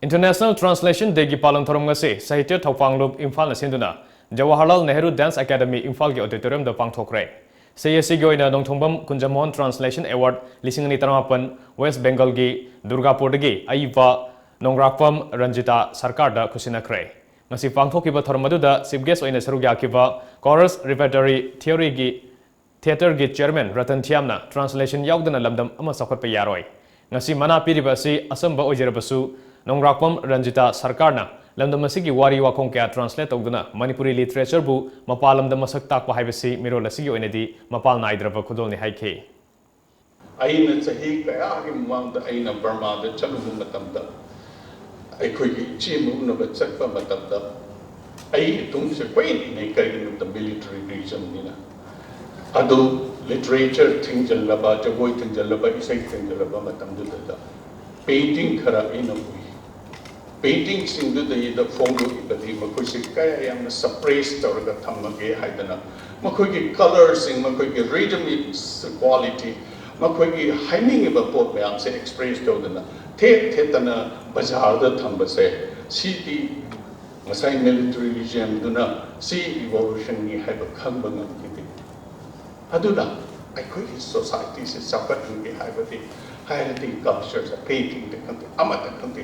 International Translation Day gi palang thoram ngase Sahitya Thopanglup Imphal na sinduna Jawaharlal Nehru Dance Academy Imphal gi auditorium da pangthokre. CSC gi oina Nongthongbam Kunjamon Translation Award 2018 West Bengal gi Durgapur gi aiba Nongrakpam Ranjita Sarkar da Kusinakre. Ngasi pangthokiba thoramadu chief guest oina saruk yakiba Chorus Repertory Theatre gi chairman Ratan Thiamna translation yaudana lamdam ama sakhatpa yaroi. Ngasi mana piriba si asamba ojerabasu Nongrakpam Ranjita Sarkarna lamdam asigi wari wakong kya translate tawduna Manipuri literature bu mapalamda masak takpa haibasi mirol asigi oinadi mapal naidraba khudolni haike. Aina sahi kaya gi mangda aina Burma da chalubu matamda ꯑꯩꯈꯣꯏꯒꯤ ꯆꯦꯟꯕ ꯎꯅꯕ ꯆꯠꯄ ꯃꯇꯝꯗ ꯑꯩ ꯇꯨꯡꯁꯦ ꯀꯨꯏꯅ ꯀꯔꯤꯒꯤꯅꯣꯗ military ꯔꯤꯖꯟꯅꯤꯅ ꯑꯗꯨ literature ꯊꯤꯡꯖꯤꯜꯂꯕ ꯖꯒꯣꯏ ꯊꯤꯡꯖꯤꯜꯂꯕ ꯏꯁꯩ ꯊꯤꯡꯖꯤꯜꯂꯕ ꯃꯇꯝꯗꯨꯗ ꯄꯦꯟꯇꯤꯡ ꯈꯔ ꯑꯩꯅ ꯎꯏ ꯄꯦꯟꯇꯤꯡꯁꯤꯡꯗꯨꯗꯩꯗ ꯐꯣꯡꯗꯣꯛꯏꯕꯗꯤ ꯃꯈꯣꯏꯁꯦ ꯀꯌꯥ ꯌꯥꯝꯅ ꯁꯄ꯭ꯔꯦꯁ ꯇꯧꯔꯒ ꯊꯝꯃꯒꯦ ꯍꯥꯏꯗꯅ ꯃꯈꯣꯏꯒꯤ ꯀꯂꯔꯁꯤꯡ ꯃꯈꯣꯏꯒꯤ ꯔꯤꯗꯃꯤꯛ ꯀ꯭ꯋꯥꯂꯤꯇꯤ ꯃꯈꯣꯏꯒꯤ ꯍꯥꯏꯅꯤꯡꯉꯤꯕ ꯄꯣꯠ ꯃꯌꯥꯝꯁꯦ ꯑꯦꯛꯁꯄ꯭ꯔꯦꯁ ꯇꯧꯗꯅ ꯊꯦꯠꯇꯅ ꯕꯖꯥꯔꯗ ꯊꯝꯕꯁꯦ ꯁꯤꯗꯤ ꯉꯁꯥꯏ ꯃꯤꯂꯤꯇꯔꯤ ꯔꯤꯖꯤꯝꯗꯨꯅ ꯁꯤ ꯔꯤꯚꯣꯂꯨꯁꯟꯅꯤ ꯍꯥꯏꯕ ꯈꯪꯕ ꯉꯝꯈꯤꯗꯦ ꯑꯗꯨꯅ ꯑꯩꯈꯣꯏꯒꯤ ꯁꯣꯁꯥꯏꯇꯤꯁꯦ ꯆꯥꯎꯈꯠꯍꯟꯒꯦ ꯍꯥꯏꯔꯗꯤ ꯀꯜꯆꯔꯁꯦ ꯄꯦꯟꯇꯤꯡꯗ ꯈꯪꯗꯦ ꯑꯃꯗ ꯈꯪꯗꯦ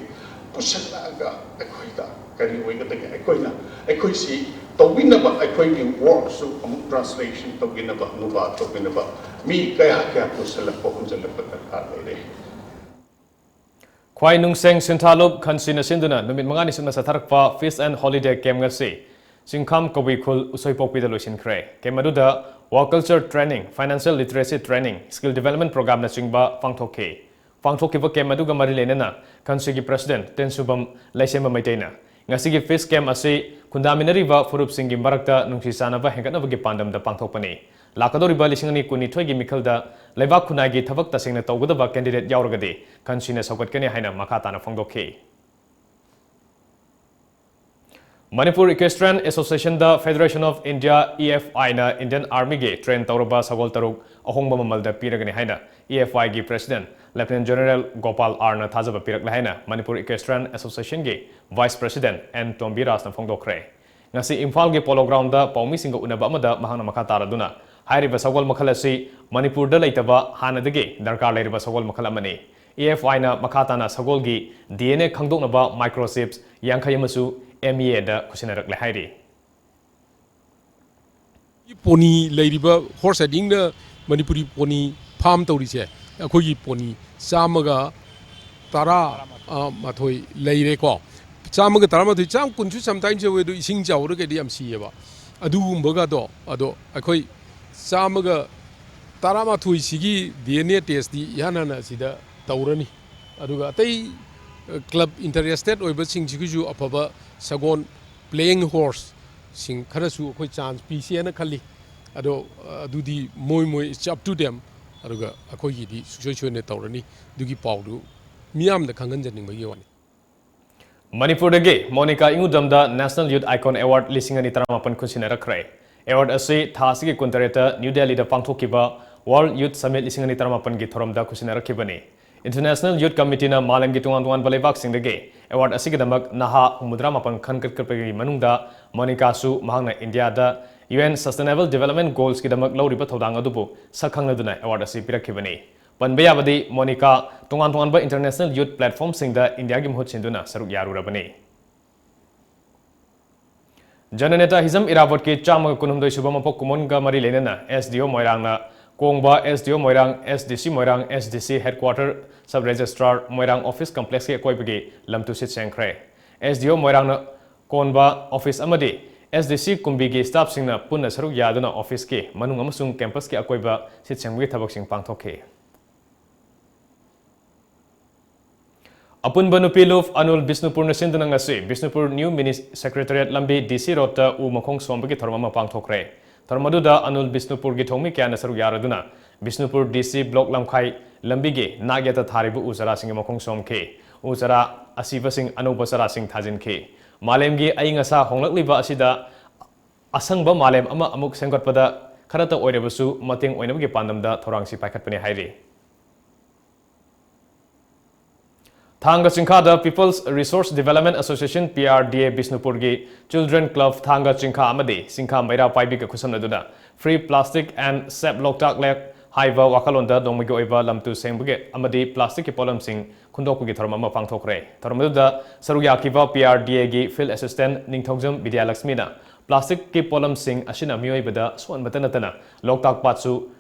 ꯄꯨꯁꯜꯂꯛꯑꯒ ꯑꯩꯈꯣꯏꯗ ꯀꯔꯤ ꯑꯣꯏꯒꯗꯒꯦ ꯑꯩꯈꯣꯏꯁꯤ ꯇꯧꯕꯤꯅꯕ ꯑꯩꯈꯣꯏꯒꯤ ꯋꯥꯔꯛꯁꯨ ꯑꯃꯨꯛ ꯇ꯭ꯔꯥꯟꯁꯂꯦꯁꯟ ꯇꯧꯕꯤꯅꯕ ꯑꯅꯨꯕꯥꯗ ꯇꯧꯕꯤꯅꯕ ꯃꯤ ꯀꯌꯥ ꯄꯨꯁꯜꯂꯛꯄ ꯍꯣꯟꯖꯜꯂꯛꯄ ꯗꯔꯀꯥꯔ ꯂꯩꯔꯦ. Khwai Nungseng Sintalub Khansina Sinduna Numit Mangani Suna Satharakpa Feast and Holiday Camp ngasi Singkham Kobikul Usoipokpi da loisin khre Camp aduda Work Culture Training Financial Literacy Training Skill Development Program na chingba pangthokiba camp aduga mari lenana Khansigi President Tensubam Laisemba Maitena ngasigi Feast Camp asi kundaminariba furup singi marakta nungsi sanaba hengatnabagi pandam da pangthokpani Lakadoriba lisingani kunithoi gi mikhalda Leibak Kunagi Thabak Tasingna Taugadaba candidate Yauragadi, Kansina Sokatkani Haina Makatana Fongdoki. Manipur Equestrian Association da Federation of India EFI na Indian Army gi train Tauraba Sagol Taruk Ahongba Mamalda Piragani Haina EFI gi President Lieutenant General Gopal Arna Thazaba Pirak Lahaina Manipur Equestrian Association gi Vice President N Tombiras na Fongdokre. Ngasi Imphal gi Polo Ground da Paumi Singa Unaba Amada Mahana Makatara Duna. Hairiba Sagol Makhalasi Manipur da Laitaba Hanadagi Darkar Lairiba Sagol Makhalamani EFI na Makatana Sagolgi DNA Khangdoknaba microchips Yankhayamasu MEA da Kusinarak Lahairi Pony Lairiba horse heading the Manipuri pony farm Torise Akogi pony Samaga Tara Matoi Laireko Samaga Taramati Cham Kunchu sometimes we do sing Jauraka DMC Adu Mbogado Ado Akoi Samaga Tarama Tui Sigi DNA test the Yanana Sida Taurani Aduga Tay club interested or but sing Jiguju Apaba Sagon playing horse sing Karasu Koi chance PC and a Kali Ado do the Moi it's up to them Aduga Akoyi di Sushon Taurani Dugi Paudu Miam the Kangan in Mayoni. Manipur dagi Monica Ingudamda National Youth Icon Award lisingani taramapan Kusinara Kray. Award asi Thasigi Kuntareta New Delhi da Pangthokiba World Youth Summit lisingani taramapan gi thoramda Kusinara Kibani. International Youth Committee na malam gi tungan balibak singdagi award asigi damak naha umudra mapan khankat kerpegi manungda Monica su mahangna India da UN Sustainable Development Goals ki damak lawriba thodang adubu sakhangnaduna award asi pirakibani. Panbayabadi Monica tungan ba International Youth Platform singda India gi mhut sinduna saruk yarurabani. Jananeta Hizam Irabot ki Chama Kunumdo Subama Pokumonga Mari Lenana, SDO Moirangna, Kongba SDO Moirang, SDC Moirang, SDC Headquarter Sub Registrar Moirang Office Complex ke Koibagi, Lamtusit Sankre. SDO Moirangna Konba Office Amadi, SDC Kumbigi Staff Singna Puna Saru Yaduna Office ke, Manung Amusung Campus ke Akoiba, Sit Sangwi Tabaksing Pangtoke. Apun Banupi Luf Anul Bisnupur Nasindana ngasi Bisnupur New Mini Secretariat Lambi DC Rota U Makong Sombagi Tharmama Pangthokre. Tharmaduda Anul Bisnupur gi Thongmi kya nasaru yaraduna Bisnupur DC Block Lamkhai Lambi ge Nagyata Tharibu Uzara Sing Makong Somke. Uzara Asiva Sing Anubasara Sing Thajin ke. Malem gi Aingasa Honglakliba Asida Asangba Malem Ama Amuk Sengkotpada Karata Oirebasu Mating Oinamgi Pandamda Thorangsi Paikatpani Hairi. Thanga Chinkada People's Resource Development Association PRDA Bisnupurgi Children Club Thanga Chinka Amadi Singka Maira Paibika Kusanaduna Free Plastic and Sep Loktak Lek Haiva Wakalonda Domigo Eva Lamtu Sengbuge Amadi Plastic Polam Sing Kundokugi Tharmama Pangthokre Tharmaduda Saruyakiva PRDA gi Field Assistant Ningthokjam Vidya Laxmina Plastic ki Polam Sing Ashina Miyoi Bada Swan Batanatana Loktak Patsu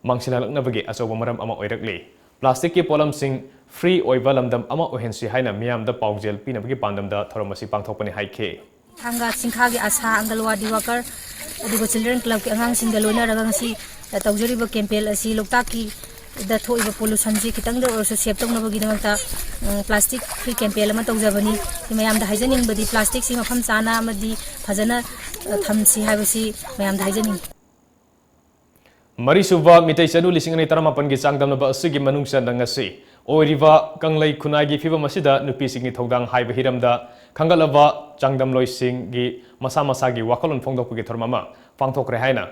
Mangsilalaknabagi Asobomaram Ama Oirakli Plastic ki Polam Sing Free Oiva Lamdam Ama Ohensi Haina Miam the Paugel Pinabagi Pandam da Thoramasi Pangthokpani Haike. Thanga Sinkhagi Asa Angalwa Diwakar Adugo Children Club ki Angang Singalona Ragangsi Taujuriba Campel Asi Loktaki the Toiva Pollution Ji Kitanga or Septum Navagidamata Plastic Free Campel Matozavani, Mayam the Hygienic Body Plastic Sim of Hamsana Madi Fazana Thamsi Havasi Mayam the Hygienic. Marisuba Mitay Sanu Lising ni Taramapan gi Sangdam ba Sigi Manungsa Nangasi. Oiriva Kanglai Kunagi Fiba Masida Nupising Todang Haiba Hiramda Kangalava Jangdam Loising gi Masamasagi Wakalon Fongdokugi Tormama Pangtokre Haina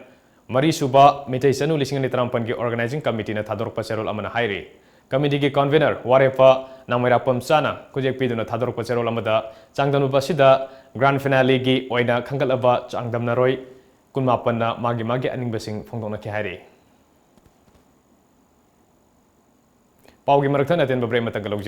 Marisuba Mitay Sanu Lising ni Tarampan gi Organizing Committee na Tador Paserol Amana Hairi Committee gi Convener Warepa Namera Pamsana Kujek Piduna Tador Paserol Amada Jangdam Basida Grand Finale gi Oina Kangalava Jangdam Naroi Kunmapana Magi Aning Basing Fongdona Kihari Paugi Maraktan atin babrema Tagalog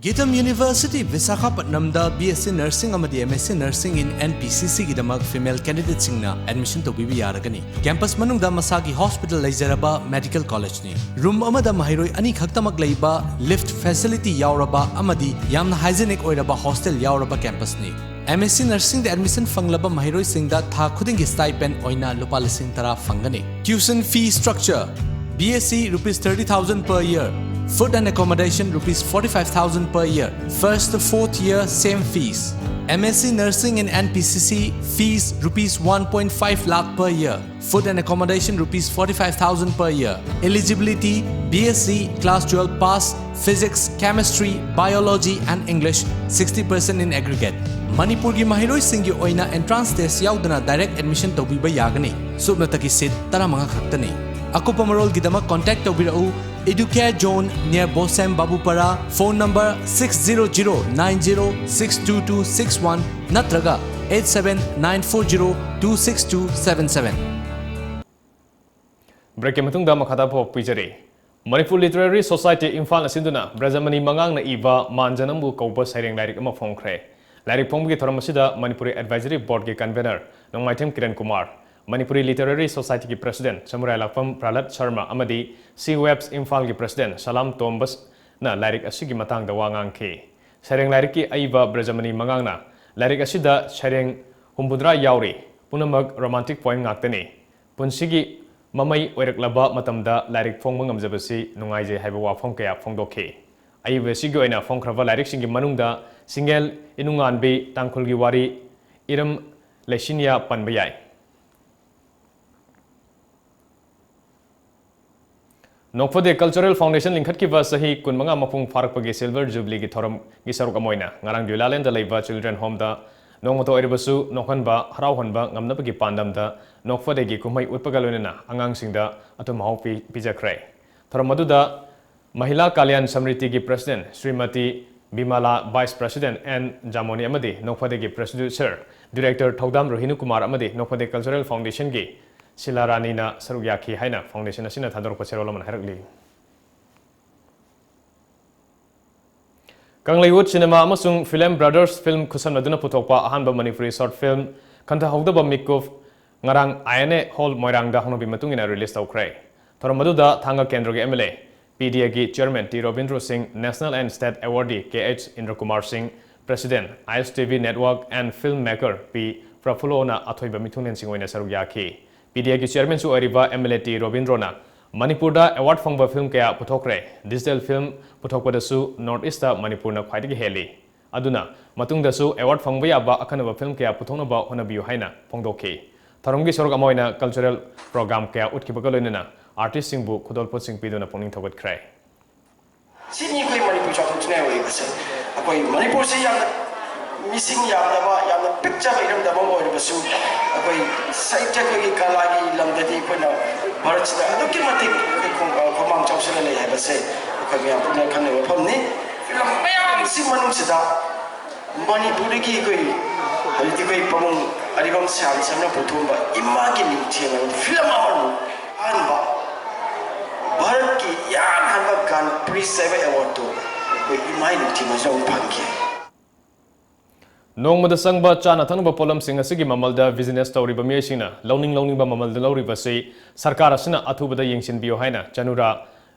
Gitam University Visakhapatnam da BSc Nursing amadi MSc Nursing in NPCC gidamak female candidate singna admission to bibi yaragani. Campus manungda masagi hospital leizaraba medical college ni. Room amada mahiroi ani khaktamak leiba lift facility yauraba amadi yamna hygienic oiraba hostel yauraba campus ni. MSc Nursing da admission fanglaba mahiroi singda tha khudingi stipend oina lupa lising tara fangani. Tuition fee structure BSc rupees 30,000 per year. Food and accommodation rupees 45,000 per year. First to fourth year same fees. MSc Nursing and NPCC fees rupees 1.5 lakh per year. Food and accommodation rupees 45,000 per year. Eligibility BSc class 12 pass, physics, chemistry, biology and English 60% in aggregate. Manipur gi mahiroi singi oina entrance test yaudana direct admission tobiba yagani. Subnataki seat taramanga khaktani. Akupa marol gidama contact tobirau Educare Zone near Bosem Babupara, phone number 60090622261 Natraga 87940262277. Break Matung Dama Katapo Pijari. Manipur Literary Society Infal Sinduna, Brazamani Mangang na Iba, Manjanambu Kauba Siring Larik Ama Fongkre. Larik Ponggi Thoramasida, Manipuri Advisory Board Ki Convener, Nong Maitem Kiran Kumar. Manipuri Literary Society ki President Samurai Lakpam Pralat Sharma Amadi C-Webs Infal ki President Salam Tombas na Larik Asigi Matang Dawangang ke. Sareng Larik ki Aiba Brazamani Mangang na Larik Asida Sareng Humbudra Yauri Punamag Romantic Point Ngaktani Punsigi Mamay Oiraklaba Matamda Larik Fong Mangamzabasi Nungaize Haibawa Fong Kaya Fongdoke. Aiba Sigoina Fong Krava Larik Singi Manungda Single Inungan Be Tangkulgi Wari Iram Leshinia Panbayai. Nokfode Cultural Foundation lingkhat ki sahi kunmanga mapung farak pagi Silver Jubilee ki thoram gi saruk amoina ngarang Dulalen da leiba Children Home da nongmoto eribasu nokhanba harauhanba ngamna pagi pandam da nokfode gi kumai utpagalonena angang singda atum haupi pijakre thoram maduda Mahila Kalyan Samriti ki President Srimati Bimala Vice President and Jamoni amadi nokfode gi Producer Director Thodam Rohinu Kumar amadi nokfode Cultural Foundation gi Silarani na Sarugyaki Haina Foundation Asina Tador Pacherolam Heragli. Kanglaywood Cinema Amasung Film Brothers Film Kusan Naduna Putopa Ahanba Manipuri Short Film Kanta Hogdaba Mikuf Ngarang Ayane Hall Moirangda Honobi Matungina released Okray. Toramaduda Thanga Kendrogi MLA, PDA Chairman T. Robindro Singh, National and State Awardee KH Indra Kumar Singh, President ISTV Network and filmmaker P. Prafulona Athoiba Mithunen Singh Oina Saruyaki. PDA Chairman Su Ariba MLA T. Robindrona Manipurda award fangba film kaya puthokre digital film puthokpadasu Northeast Manipurna khwaidagi heli aduna matungdasu award fangba yaba akhanaba film kaya puthonaba honabiyu haina phongdokhi tharomgi sorok amoina cultural program kaya utkibaga loinana artist singbu khudolpot sing piduna pongning thogat khrai sini koi Manipur chathok chne oi base akoi Manipur se yam missing yamna yamna picture iram da mo oi basu akoi site koi kala gi lamdati koina Bharat da aduki matik khomang chawsala lei ha base akoi mi apna khanne phomni film mayam si manung sida Manipur gi koi halti koi pamung arigam sam samna puthumba imma gi nimthena film amanu anba Bharat ki yan hanba gan pre-7 award to koi imai nimthena jong phangki Nongmada sangba chana thanba polam sing asigi mamalda business tawriba miasina launing ba mamalda lawriba sei sarkar asina athubada yengsin bio haina chanura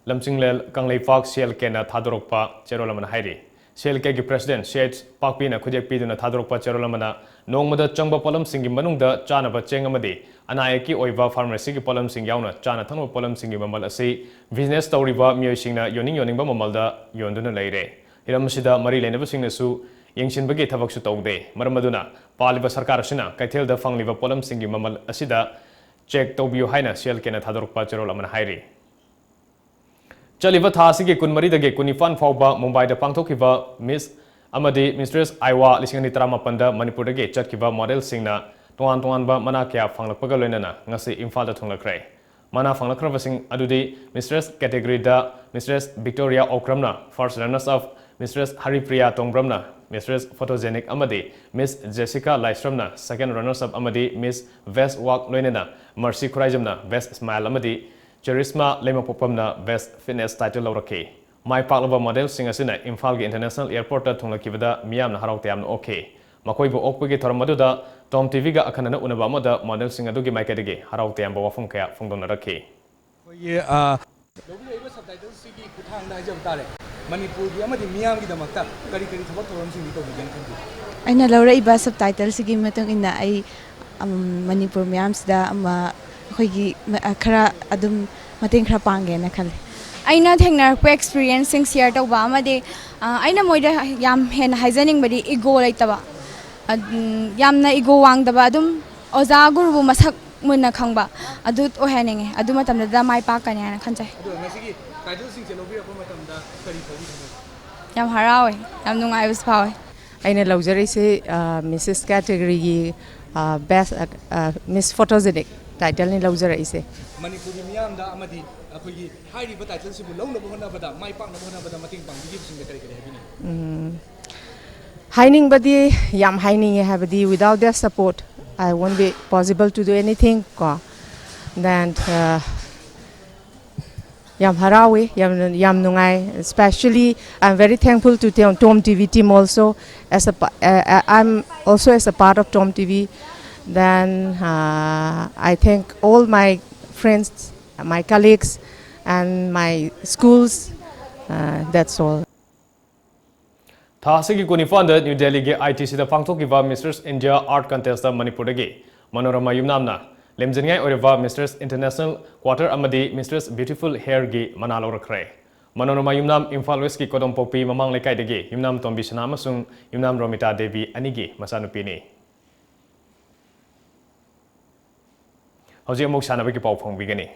lamchinglel kanglei sel kena thadorokpa cherolamana hairi sel ke gi president Sheikh Pakpina khujek piduna thadorokpa cherolamana nongmada changba polam singi manungda chana ba cheng amadi anayaki oiba pharmacy gi polam sing yauna chana thanba polam singi mamal asei business tawriba miasina yoning ba mamalda yonduna leire hiramsida mari lenaba singnasu Yengshin bagi tabak su taude maramaduna paliba sarkar asina kaithel da fangliba polam singi mamal asida check tawbiyo haina sel kena thadorokpa cherol amana hairi chaliba thasi ge kunmari dage kunifan fawba Mumbai da pangthokiba Miss amadi Mistress Aiwa lisingani taramapan Manipur dage chatkiba model singna tuan ba mana kya fanglakpaga loinana ngasi Imphal da thonglakrai mana fanglakra sing adudi Mistress category da Mistress Victoria Okramna first runners up Mistress Haripriya Tongbramna Mistress Photogenic Amadi Miss Jessica Lystramna second runners up Amadi Miss Best Walk Loinena Mercy Khuraijamna Best Smile Amadi Charisma Lemapopamna Best Fitness title laurake Mai Paklaba model singasina Imphal International Airport ta thonglakibada miyamna haraute amna okay makoi bo okpagi thormaduda Tom TV ga akhanana unaba amada model singadugi maikadege haraute amba wafum kaya phongdona rakhe Manipur gi amadi miyam gi damakta kari thabak thorom sing to bijan khanti aina laura iba subtitle sigi matang ina ai Manipur miyam sida ama khoi gi khara adum mateng khara pange na khale aina thengnar ko experience sing share to ba amade aina moida yam hen haizaning badi ego laitaba yamna ego wang daba adum oza guru masak munna khangba adu o heninge adu matam da mai pa kan yana khanjai title sing chelo bi ko matam da kari thobi yam harawe yam nungai bus pawe aina luxury se Mrs category gi best Miss Photogenic title ni luxury se Manipuri miyam da amadi akoi gi hairi ba title sibu lawna bo hona bada mai pak na hona bada mating pang gi sing kari habini hiding badi yam hiding habadi without their support I won't be possible to do anything then Yam harawi, yam nungai. Especially, I'm very thankful to Tom TV team also. I'm also as a part of Tom TV. Then I thank all my friends, my colleagues, and my schools. That's all. Thasigi kunifanda New Delhi ge ITC da pangthokiba Mistress India Art Contest da Manipur dagi Manorama Yumnamna lemjingai oreva Mistress International Quarter amadi Mistress Beautiful Hair gi manalo rakre Manorama Yumnam Imphal West ki Kodom Popi mamang lekai dagi Yumnam Tombi Sana amasung Yumnam Romita Devi anigi masanupini Hoji amuk sanabagi pau phongbigani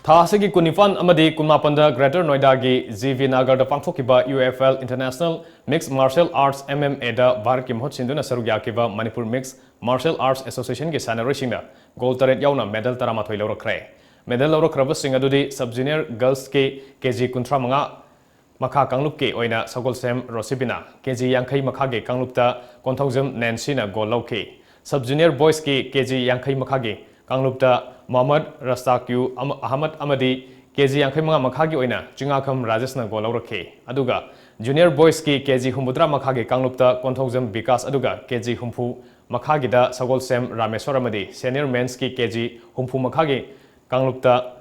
Thasigi kunifan amadi kunmapanda Greater Noida gi GV Nagar da pangthokiba UFL International Mixed Martial Arts MMA da Bharat ki mahot sinduna sarugya kiba Manipur Mixed Martial Arts Association gi sanarosingna gold taret yauna medal taramathoi lawrakre medal lawrakraba singadudi sub junior girls ke kg 35 makha kanglup ke oina sagol sem Rosibina kg 50 makha ge kanglupta Konthaujam Nancy na gold lawke sub junior boys ke kg 50 makha ge Kanglupta Mohammad Rastakyu Ahmad Amadi KG Yankai Manga Makhagi Oina Chingakam Rajasna Golaurake Aduga Junior Boys ki KG Humudra Makhagi Kanglupta Konthokjam Bikas Aduga KG Humpu Makhagida Sagol Sem Rameswaramadi Senior Men's ki KG Humpu Makhagi Kanglupta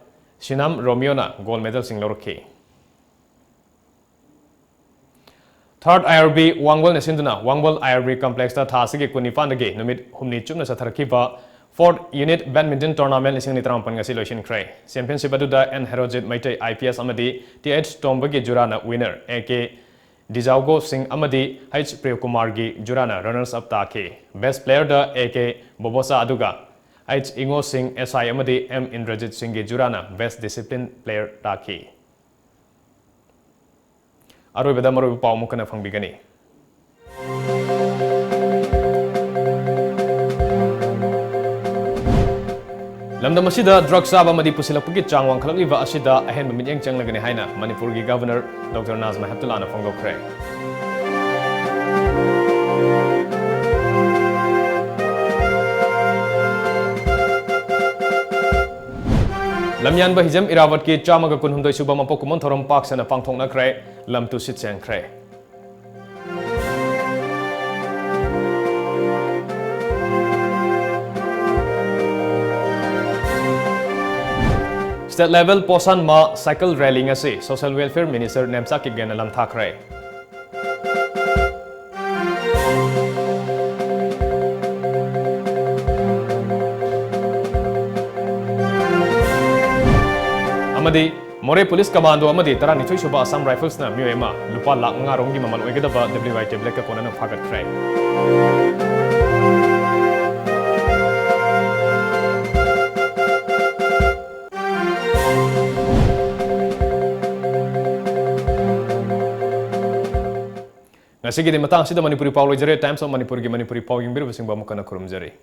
Shinam Romeona Gold Medal Sing Lorake Third IRB Wangwal Nasinduna Wangwal IRB Complex ta Thasigi Kunipandagi Numit Humni Chumna Satharakiba Fourth Unit Badminton Tournament Lising Nitrampan Ngasi Loishin Kray Championship Aduda and Herojit Maitei IPS Amadi TH Tombagi Jurana winner AK Dijaugo Singh Amadi H Priyakumar gi Jurana runners up take Best Player da AK Bobosa Aduga H Ingo Singh SI Amadi M Indrajit Singh gi Jurana Best Discipline Player take Aroi beda maru pau mukana fangbigani Lamdam asida drug saba madi pusilakpugi changwang khalakliba asida ahen minyang changlagani haina Manipur gi Governor Dr. Nazma Heptullah na phongdokre Lamyan ba hijam irawat ki chamaga kunhumdoi suba mapokumon thorom pak sana pangthongna kre lam tu sit chang kre State level posan ma cycle rally ngasi Social Welfare Minister Nemsa ki gena lam thakre Amadi More Police Commando Amadi Tarani Choi Suba Assam Rifles na Myoema Lupa Lak nga rongi mamal oigedaba WY tablet ka kona na phagat kray Ngasigi di matang sida Manipuri Paulo jare Times of Manipur gi Manipuri Pau yung biru basing bamukana kurum jare